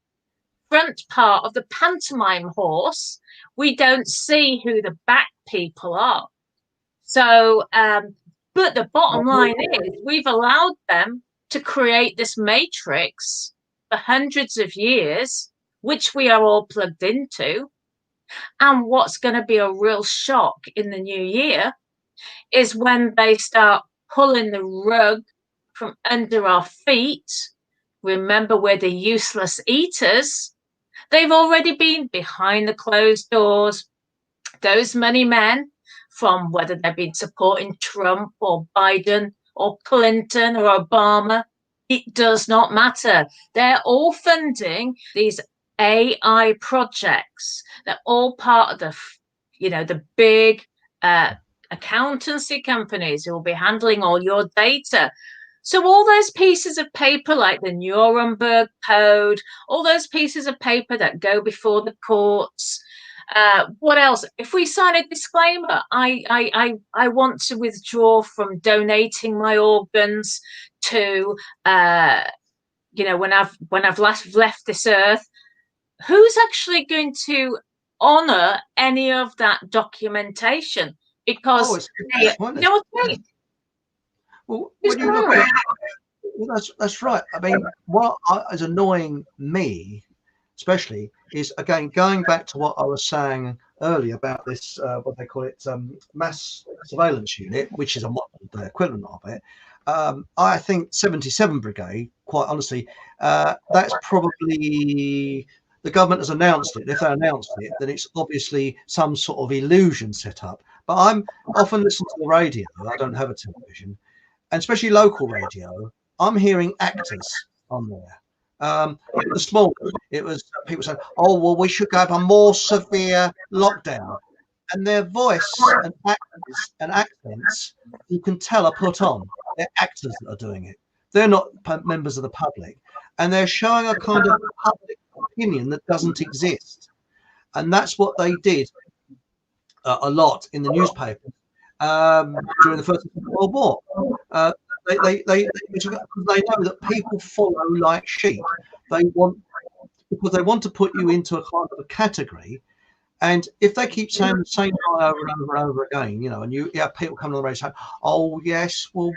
[SPEAKER 2] front part of the pantomime horse. We don't see who the back people are. So, but the bottom line is we've allowed them to create this matrix for hundreds of years, which we are all plugged into. And what's going to be a real shock in the new year is when they start pulling the rug from under our feet. Remember, we're the useless eaters. They've already been behind the closed doors. Those money men, from whether they've been supporting Trump or Biden or Clinton or Obama, it does not matter. They're all funding these AI projects. They're all part of the big accountancy companies who will be handling all your data. So all those pieces of paper, like the Nuremberg Code, all those pieces of paper that go before the courts. What else? If we sign a disclaimer, I want to withdraw from donating my organs to when I've left this earth. Who's actually going to honor any of that documentation?
[SPEAKER 1] Oh,
[SPEAKER 2] Because
[SPEAKER 1] it's
[SPEAKER 2] you
[SPEAKER 1] pointless.
[SPEAKER 2] know what I mean?
[SPEAKER 1] Well,
[SPEAKER 2] Who's
[SPEAKER 1] when you
[SPEAKER 2] going
[SPEAKER 1] look
[SPEAKER 2] to
[SPEAKER 1] at that's right. I mean, what is annoying me, especially, is again going back to what I was saying earlier about this, what they call it, mass surveillance unit, which is a modern day equivalent of it. I think 77 Brigade, quite honestly, that's probably the government has announced it. If they announced it, then it's obviously some sort of illusion set up. But I'm often listening to the radio. I don't have a television, and especially local radio. I'm hearing actors on there. This morning, it was people saying, "Oh, well, we should go have a more severe lockdown," and their voice and accents, you can tell, are put on. They're actors that are doing it. They're not members of the public, and they're showing a kind of public opinion that doesn't exist. And that's what they did a lot in the newspapers during the First World War. They know that people follow like sheep. They want because they want to put you into a kind of a category. And if they keep saying the same lie over and over and over again, and you have people coming on the radio saying, "Oh yes, well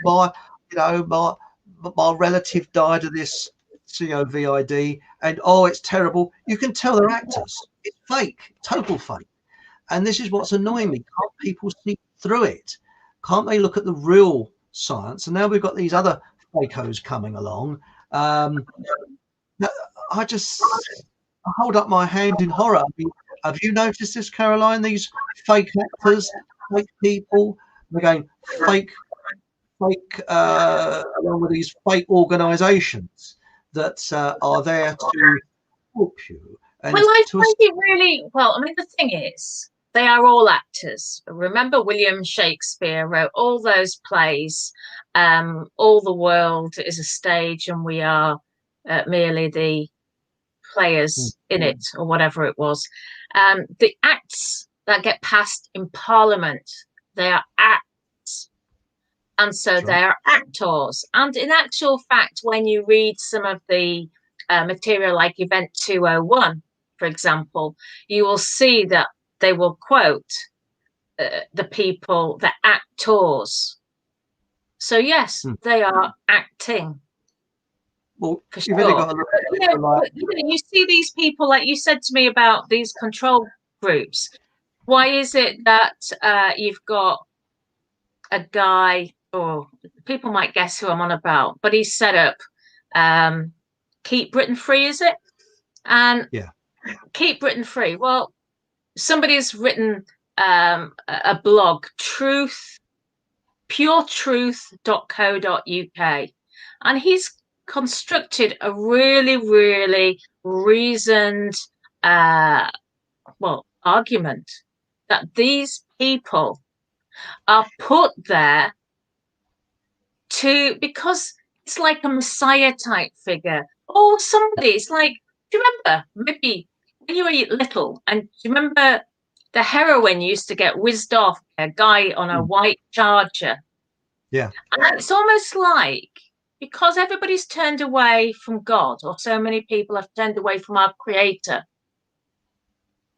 [SPEAKER 1] my relative died of this COVID, and oh it's terrible." You can tell they're actors. It's fake, total fake. And this is what's annoying me. Can't people see through it? Can't they look at the real science? And now we've got these other fakos coming along. I hold up my hand in horror. I mean, have you noticed this, Caroline? These fake actors, fake people, they're going fake, along with these fake organisations that are there to help you. And
[SPEAKER 2] Well, I
[SPEAKER 1] to
[SPEAKER 2] find it really well. I mean, the thing is, they are all actors. Remember, William Shakespeare wrote all those plays. All the world is a stage, and we are merely the players in it, or whatever it was. The acts that get passed in Parliament, they are acts, and so
[SPEAKER 1] That's right.
[SPEAKER 2] they are actors. And in actual fact, when you read some of the material like Event 201, for example, you will see that they will quote the people, the actors. So yes, they are acting.
[SPEAKER 1] Well,
[SPEAKER 2] For
[SPEAKER 1] you've really
[SPEAKER 2] sure.
[SPEAKER 1] got to look at it like,
[SPEAKER 2] You see these people, like you said to me about these control groups. Why is it that you've got a guy, or people might guess who I'm on about, but he's set up Keep Britain Free, is it? And
[SPEAKER 1] yeah,
[SPEAKER 2] Keep Britain Free. Well, somebody's written a blog, puretruth.co.uk, and he's constructed a really, really reasoned argument that these people are put there because it's like a messiah type figure. Or somebody, it's like, do you remember maybe when you were little, and do you remember the heroine used to get whizzed off a guy on a white charger?
[SPEAKER 1] Yeah.
[SPEAKER 2] And it's almost like, because everybody's turned away from God, or so many people have turned away from our creator,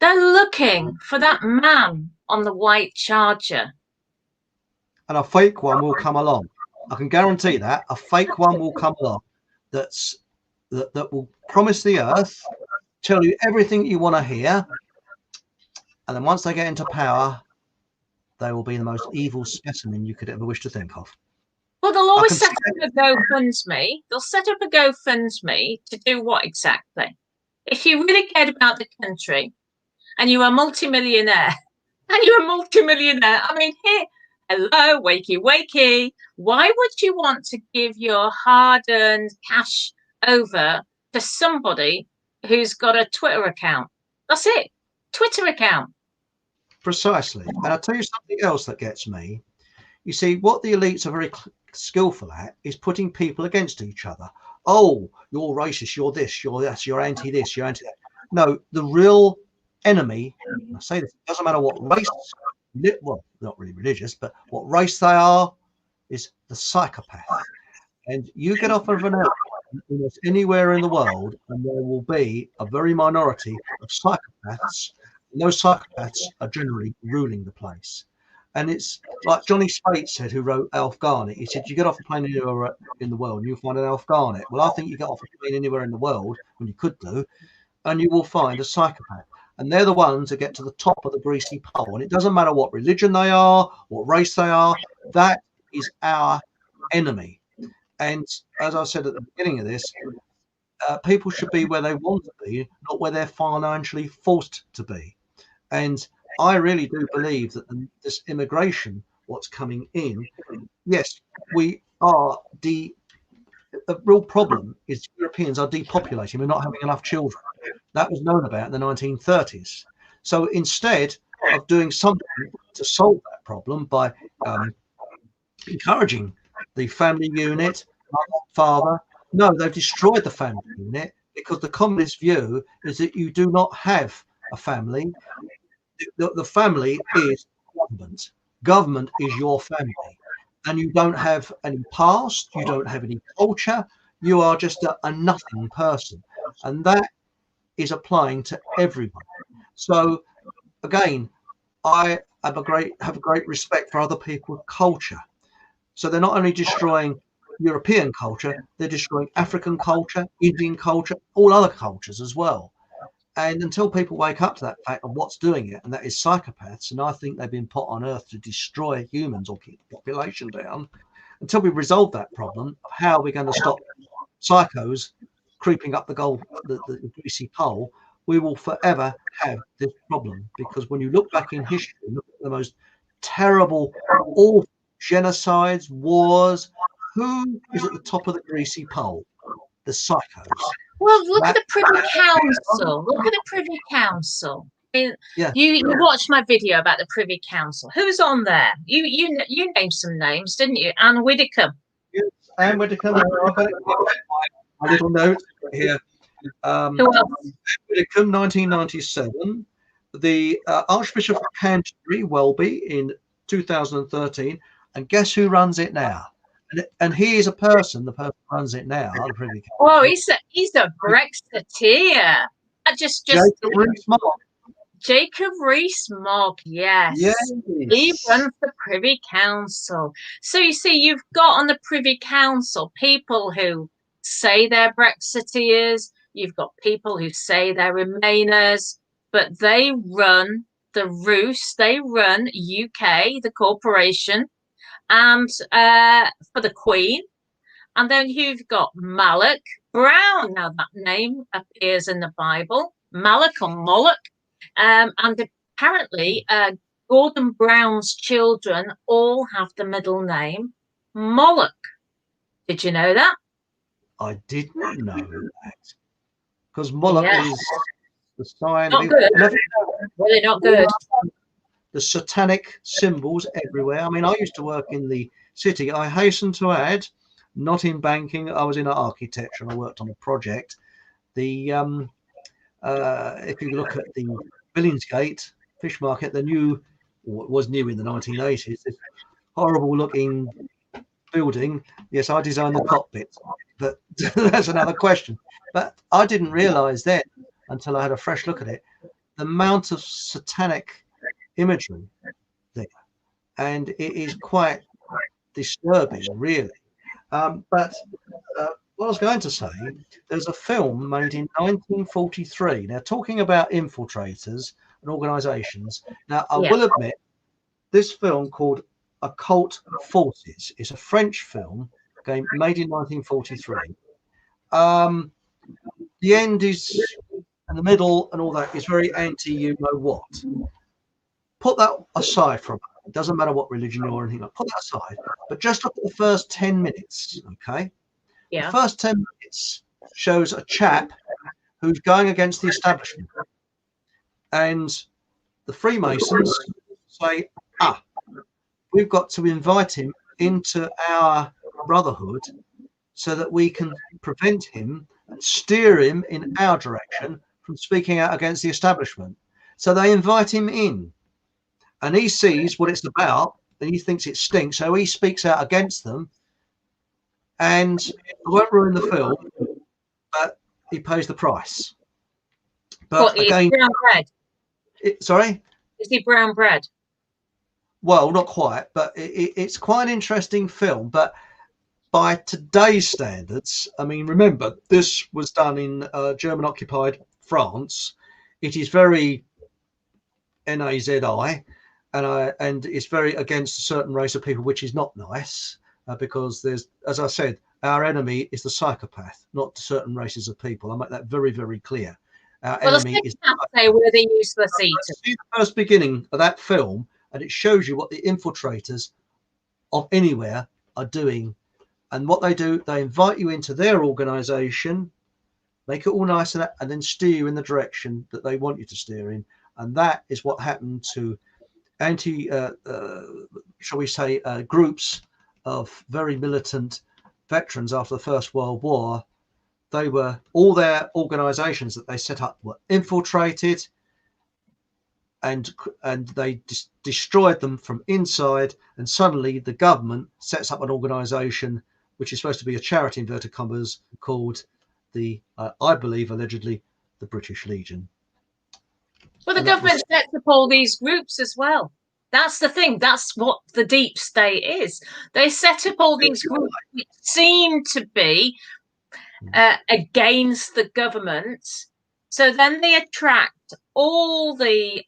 [SPEAKER 2] they're looking for that man on the white charger.
[SPEAKER 1] And a fake one will come along. I can guarantee that. A fake one will come along that will promise the earth, tell you everything you want to hear. And then once they get into power, they will be the most evil specimen you could ever wish to think of.
[SPEAKER 2] Well, they'll always set up a GoFundMe. They'll set up a GoFundMe to do what exactly? If you really cared about the country and you were a multimillionaire, I mean, here, hello, wakey, wakey. Why would you want to give your hard-earned cash over to somebody who's got a Twitter account? That's it. Twitter account.
[SPEAKER 1] Precisely. And I'll tell you something else that gets me. You see, what the elites are very skillful at is putting people against each other. Oh, you're racist, you're this, you're that, you're anti this, you're anti that. No, the real enemy, I say this, it doesn't matter what race, well, not really religious, but what race they are, is the psychopath. And you get off of an airplane almost anywhere in the world, and there will be a very minority of psychopaths. And those psychopaths are generally ruling the place. And it's like Johnny Spate said, who wrote Alf Garnett. He said, you get off a plane anywhere in the world and you'll find an Alf Garnett. Well, I think you get off a plane anywhere in the world, when you could do, and you will find a psychopath. And they're the ones that get to the top of the greasy pole. And it doesn't matter what religion they are, what race they are, that is our enemy. And as I said at the beginning of this, people should be where they want to be, not where they're financially forced to be. And I really do believe that this immigration, what's coming in, yes, we are the real problem is Europeans are depopulating. We're not having enough children. That was known about in the 1930s. So instead of doing something to solve that problem by encouraging the family unit, mother, father, no, they've destroyed the family unit, because the communist view is that you do not have a family. The family is government. Government is your family, and you don't have any past, you don't have any culture, you are just a nothing person, and that is applying to everyone. So again, I have a great respect for other people's culture. So they're not only destroying European culture, they're destroying African culture, Indian culture, all other cultures as well. And until people wake up to that fact of what's doing it, and that is psychopaths, and I think they've been put on earth to destroy humans or keep the population down, until we resolve that problem of how we're going to stop psychos creeping up the greasy pole, we will forever have this problem. Because when you look back in history, look at the most terrible, awful genocides, wars, who is at the top of the greasy pole? The psychos.
[SPEAKER 2] Well, look at the Privy Council. Look at the Privy Council. I mean,
[SPEAKER 1] yeah.
[SPEAKER 2] You watched my video about the Privy Council. Who's on there? You named some names, didn't you? Anne Widdecombe.
[SPEAKER 1] Yes, Anne Widdecombe. I've got my little note here.
[SPEAKER 2] Who else?
[SPEAKER 1] Widdecombe, 1997. The Archbishop of Canterbury, Welby, in 2013. And guess who runs it now? And he is the person who runs it now. The Privy Council.
[SPEAKER 2] Oh, he's a Brexiteer. Jacob Rees-Mogg, yes. He runs the Privy Council. So you see, you've got on the Privy Council people who say they're Brexiteers. You've got people who say they're Remainers, but they run the Roos. They run UK, the corporation, and for the Queen. And then you've got Malak Brown. Now that name appears in the Bible, Malak or Moloch. And apparently Gordon Brown's children all have the middle name Moloch. Did you know that?
[SPEAKER 1] I didn't know that, because Moloch
[SPEAKER 2] Yeah.
[SPEAKER 1] is the sign
[SPEAKER 2] Not
[SPEAKER 1] of
[SPEAKER 2] good.
[SPEAKER 1] and
[SPEAKER 2] Really not good.
[SPEAKER 1] the satanic symbols everywhere. I mean, I used to work in the city. I hasten to add, not in banking. I was in architecture and I worked on a project. The if you look at the Billingsgate fish market, the new, or it was new in the 1980s, this horrible looking building. Yes, I designed the cockpit, but that's another question. But I didn't realize then, until I had a fresh look at it, the amount of satanic imagery there, and it is quite disturbing, really. But what I was going to say, there's a film made in 1943. Now, talking about infiltrators and organizations. Now, I
[SPEAKER 2] Yeah.
[SPEAKER 1] will admit, this film called Occult Forces is a French film made in 1943. The end is, and the middle and all that is very anti you know what. Put that aside for a moment. It doesn't matter what religion you're or anything like. Put that aside. But just look at the first 10 minutes, okay? The
[SPEAKER 2] Yeah.
[SPEAKER 1] first 10 minutes shows a chap who's going against the establishment. And the Freemasons say, we've got to invite him into our brotherhood so that we can prevent him and steer him in our direction from speaking out against the establishment. So they invite him in, and he sees what it's about, and he thinks it stinks, so he speaks out against them. And I won't ruin the film, but he pays the price. But again,
[SPEAKER 2] brown bread.
[SPEAKER 1] Sorry?
[SPEAKER 2] Is he brown bread?
[SPEAKER 1] Well, not quite, but it's quite an interesting film. But by today's standards, I mean, remember, this was done in German-occupied France. It is very Nazi, and it's very against a certain race of people, which is not nice, because there's, as I said, our enemy is the psychopath, not certain races of people. I make that very, very clear. Our enemy is.
[SPEAKER 2] They were the useless eaters.
[SPEAKER 1] See the first beginning of that film, and it shows you what the infiltrators of anywhere are doing. And what they do, they invite you into their organization, make it all nice, and then steer you in the direction that they want you to steer in. And that is what happened to shall we say, groups of very militant veterans after the First World War. They were, all their organizations that they set up were infiltrated, and they destroyed them from inside. And suddenly the government sets up an organization which is supposed to be a charity, inverted commas, called the I believe allegedly the British Legion.
[SPEAKER 2] Well, the government sets up all these groups as well. That's the thing. That's what the deep state is. They set up all these groups which seem to be against the government. So then they attract all the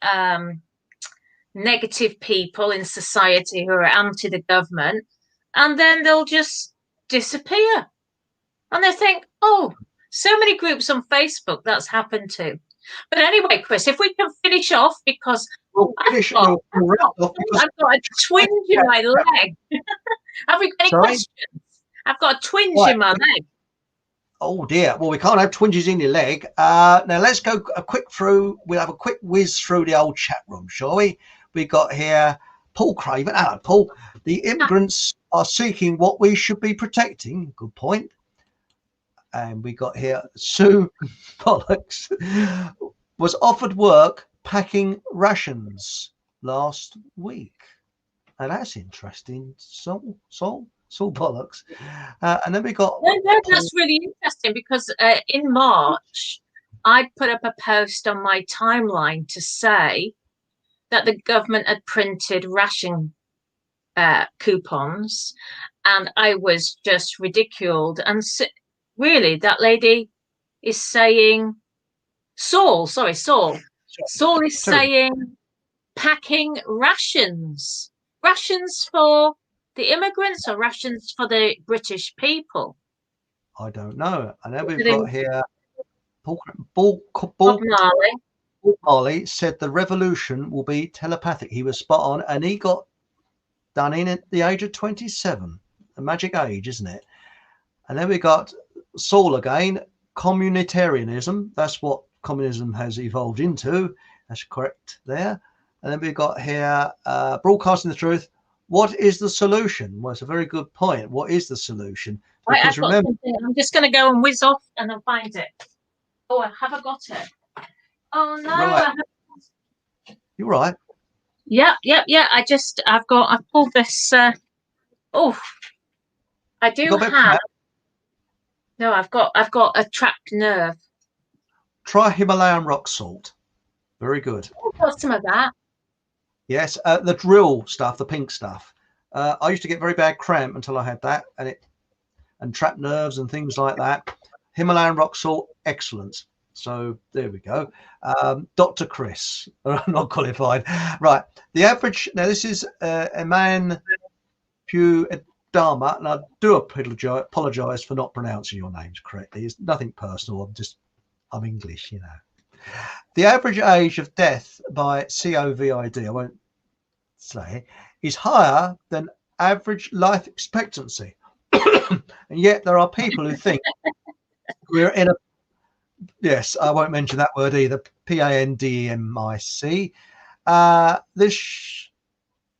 [SPEAKER 2] negative people in society who are anti the government, and then they'll just disappear. And they think, oh, so many groups on Facebook that's happened to. But anyway, Chris, if we can finish off, because I've got a twinge in my leg. Have we got any questions? I've got a twinge in my leg.
[SPEAKER 1] Oh dear. Well, we can't have twinges in your leg. Now let's go a quick through. We'll have a quick whiz through the old chat room, shall we? We got here Paul Craven. Hello, Paul. The immigrants are seeking what we should be protecting. Good point. And we got here Sue Bollocks was offered work packing rations last week. And that's interesting. Saul Bollocks. And then we got
[SPEAKER 2] that's really interesting, because in March I put up a post on my timeline to say that the government had printed ration coupons, and I was just ridiculed. And really, that lady is saying, Saul is saying packing rations for the immigrants or rations for the British people.
[SPEAKER 1] I don't know. And then we've got here
[SPEAKER 2] Bob Marley.
[SPEAKER 1] Paul Marley said the revolution will be telepathic. He was spot on, and he got done in at the age of 27. A magic age, isn't it? And then we got Saul again, communitarianism. That's what communism has evolved into. That's correct there. And then we've got here, broadcasting the truth. What is the solution? Well, it's a very good point. What is the solution?
[SPEAKER 2] Right,
[SPEAKER 1] Because remember,
[SPEAKER 2] I'm just going to go and whiz off and I'll find it. Oh, have I got it? Oh no!
[SPEAKER 1] right, you're right.
[SPEAKER 2] Yeah. I've pulled this. Oh, I do have. No, I've got a trapped nerve.
[SPEAKER 1] Try Himalayan rock salt. Very good.
[SPEAKER 2] I've got some of that.
[SPEAKER 1] Yes, the real stuff, the pink stuff. I used to get very bad cramp until I had that, and trapped nerves and things like that. Himalayan rock salt, excellent. So there we go. Dr. Chris, not qualified. Right. The average, now this is a man, Pew Dharma, and I do apologize for not pronouncing your names correctly. It's nothing personal. I'm English, you know. The average age of death by COVID, I won't say, is higher than average life expectancy. And yet there are people who think we're in a, yes, I won't mention that word either, pandemic. This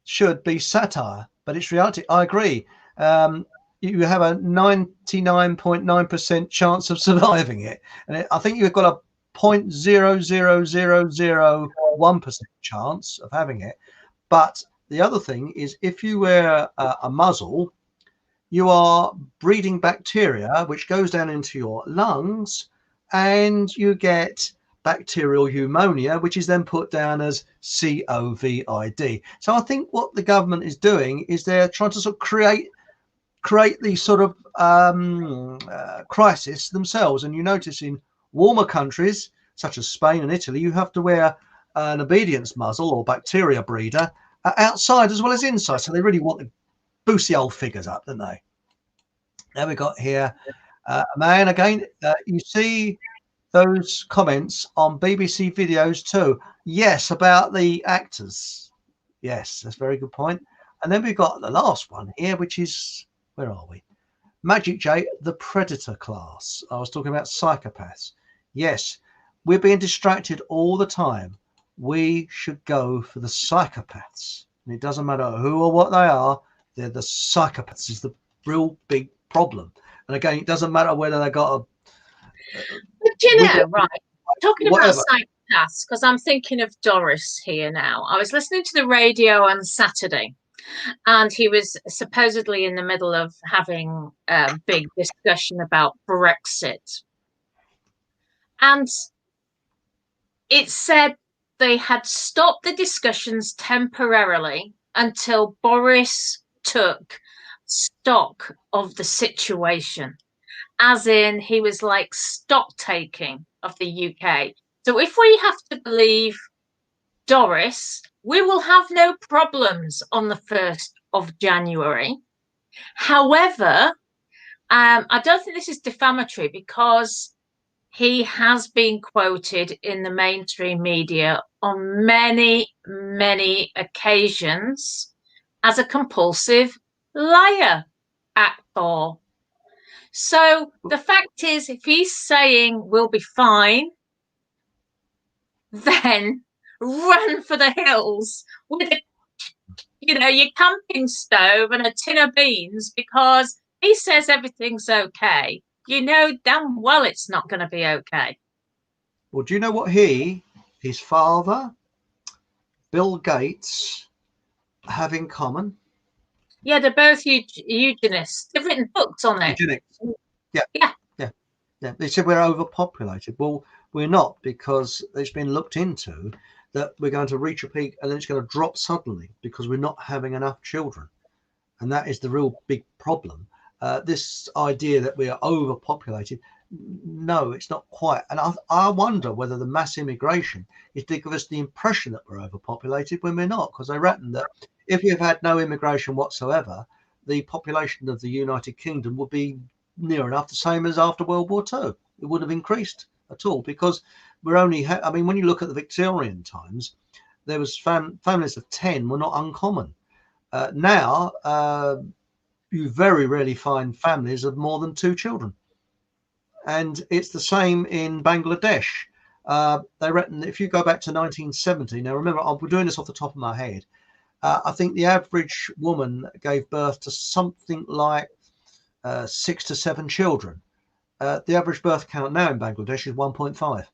[SPEAKER 1] should be satire, but it's reality. I agree. You have a 99.9% chance of surviving it. And I think you've got a 0.00001% chance of having it. But the other thing is, if you wear a muzzle, you are breeding bacteria, which goes down into your lungs, and you get bacterial pneumonia, which is then put down as COVID. So I think what the government is doing is they're trying to sort of create these sort of crisis themselves. And you notice in warmer countries such as Spain and Italy, you have to wear an obedience muzzle or bacteria breeder outside as well as inside. So they really want to boost the old figures up, don't they? Now we got here a man again. You see those comments on BBC videos too. Yes, about the actors. Yes, that's a very good point. And then we've got the last one here, which is, where are we? Magic J, the predator class. I was talking about psychopaths. Yes, we're being distracted all the time. We should go for the psychopaths. And it doesn't matter who or what they are, they're the psychopaths is the real big problem. And again, it doesn't matter whether they got a...
[SPEAKER 2] But you know, right, talking about psychopaths, because I'm thinking of Doris here now. I was listening to the radio on Saturday, and he was supposedly in the middle of having a big discussion about Brexit. And it said they had stopped the discussions temporarily until Boris took stock of the situation. As in, he was like stock taking of the UK. So if we have to believe Doris, we will have no problems on the 1st of January. However, I don't think this is defamatory because he has been quoted in the mainstream media on many, many occasions as a compulsive liar actor. So the fact is, if he's saying we'll be fine, then run for the hills with your camping stove and a tin of beans, because he says everything's okay. You know damn well it's not going to be okay.
[SPEAKER 1] Well, do you know what his father, Bill Gates, have in common?
[SPEAKER 2] Yeah, they're both eugenists. They've written books on it.
[SPEAKER 1] Eugenics. Yeah. They said we're overpopulated. Well, we're not, because it's been looked into that we're going to reach a peak and then it's going to drop suddenly because we're not having enough children. And that is the real big problem. This idea that we are overpopulated, no, it's not quite. And I wonder whether the mass immigration is to give us the impression that we're overpopulated when we're not, because I reckon that if you've had no immigration whatsoever, the population of the United Kingdom would be near enough the same as after World War II. It would have increased at all, because we're only, I mean, when you look at the Victorian times, there was families of 10 were not uncommon. Now, you very rarely find families of more than 2 children. And it's the same in Bangladesh. They reckon that if you go back to 1970, now remember, I'm doing this off the top of my head, I think the average woman gave birth to something like 6 to 7 children. The average birth count now in Bangladesh is 1.5.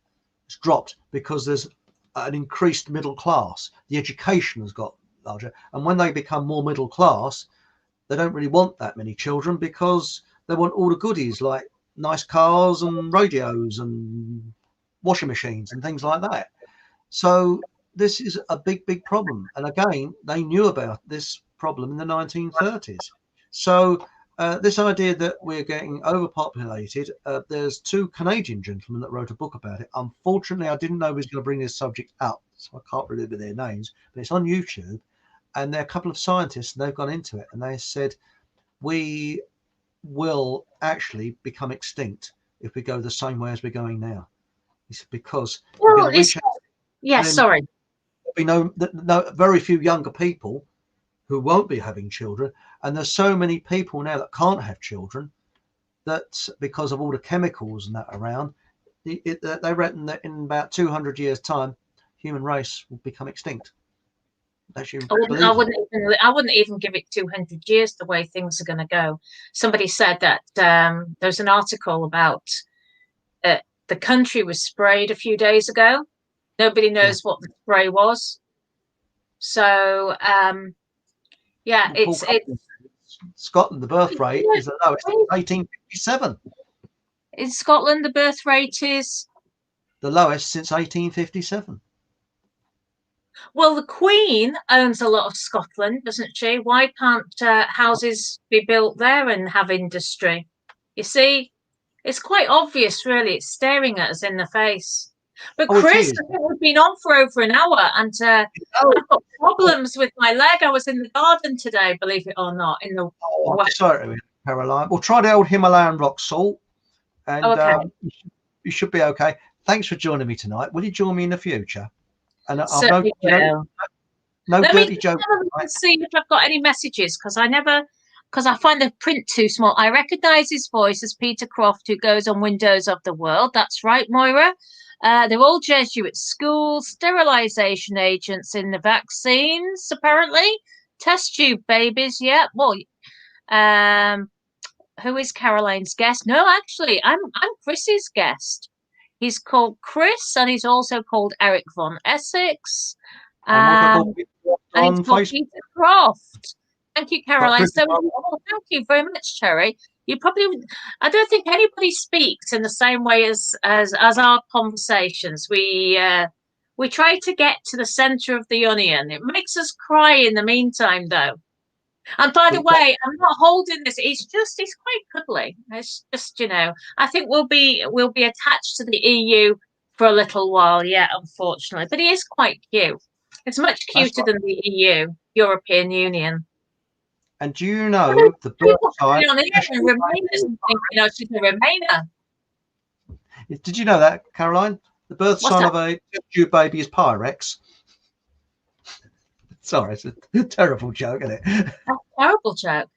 [SPEAKER 1] It's dropped because there's an increased middle class. The education has got larger. And when they become more middle class, they don't really want that many children because they want all the goodies like nice cars and radios and washing machines and things like that. So this is a big problem. And again, they knew about this problem in the 1930s. So this idea that we're getting overpopulated, there's 2 Canadian gentlemen that wrote a book about it. Unfortunately, I didn't know we was going to bring this subject up, so I can't remember their names, but it's on YouTube. And they're a couple of scientists, and they've gone into it, and they said, we will actually become extinct if we go the same way as we're going now. It's because we're going to reach out.
[SPEAKER 2] Yeah, sorry.
[SPEAKER 1] We know that very few younger people who won't be having children, and there's so many people now that can't have children that because of all the chemicals and that around, they reckon that in about 200 years' time, human race will become extinct. Actually,
[SPEAKER 2] I wouldn't even give it 200 years the way things are going to go. Somebody said that there's an article about the country was sprayed a few days ago. Nobody knows what the spray was. So, yeah, it's
[SPEAKER 1] Scotland, the birth rate is the lowest since 1857.
[SPEAKER 2] In Scotland, the birth rate is
[SPEAKER 1] the lowest since 1857.
[SPEAKER 2] Well, the Queen owns a lot of Scotland, doesn't she? Why can't houses be built there and have industry? You see, it's quite obvious, really. It's staring at us in the face. But Chris, I think we've been on for over an hour, and I've got problems with my leg. I was in the garden today, believe it or not. In the
[SPEAKER 1] sorry, Caroline. We'll try the old Himalayan rock salt, and you should be okay. Thanks for joining me tonight. Will you join me in the future? And
[SPEAKER 2] Certainly will.
[SPEAKER 1] No dirty joke.
[SPEAKER 2] Let's see if I've got any messages, because I find the print too small. I recognise his voice as Peter Croft, who goes on Windows of the World. That's right, Moira. They're all Jesuit schools, sterilisation agents in the vaccines, apparently. Test tube babies, yeah. Well, who is Caroline's guest? No, actually, I'm Chris's guest. He's called Chris, and he's also called Eric von Essex. And he's called Peter Croft. Thank you, Caroline. So, thank you very much, Terry. I don't think anybody speaks in the same way as our conversations. We try to get to the center of the onion. It makes us cry in the meantime, though. And by the way, I'm not holding this. It's quite cuddly. It's just, I think we'll be attached to the EU for a little while yet, unfortunately. But he is quite cute. It's much cuter than the EU, European Union.
[SPEAKER 1] And do you know the birth sign?
[SPEAKER 2] She's a Remainer.
[SPEAKER 1] Did you know that, Caroline? The birth sign of a tube baby is Pyrex. Sorry, it's a terrible joke, isn't it?
[SPEAKER 2] A terrible joke.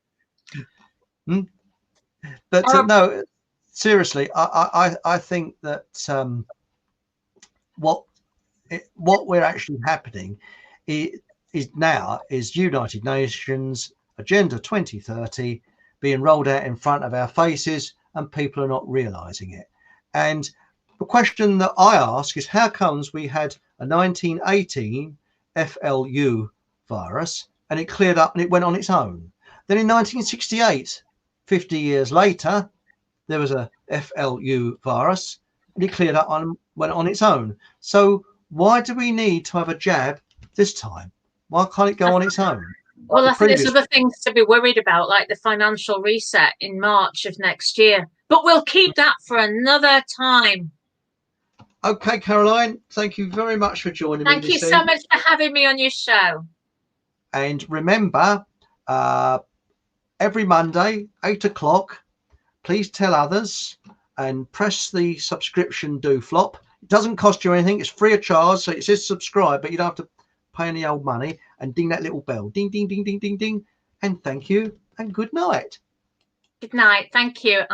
[SPEAKER 1] But no, seriously, I think that what we're actually happening is United Nations Agenda 2030 being rolled out in front of our faces, and people are not realizing it. And the question that I ask is, how comes we had a 1918 FLU virus and it cleared up and it went on its own? Then in 1968, 50 years later, there was a FLU virus and it cleared up and went on its own. So why do we need to have a jab this time? Why can't it go on its own?
[SPEAKER 2] Well, I think there's other things to be worried about, like the financial reset in March of next year. But we'll keep that for another time.
[SPEAKER 1] Okay, Caroline, thank you very much for joining me.
[SPEAKER 2] Thank you so much for having me on your show.
[SPEAKER 1] And remember, every Monday, 8 o'clock, please tell others and press the subscription do flop. It doesn't cost you anything. It's free of charge. So it says subscribe, but you don't have to pay any old money, and ding that little bell. Ding, ding, ding, ding, ding, ding. And thank you and good night.
[SPEAKER 2] Good night. Thank you. I'm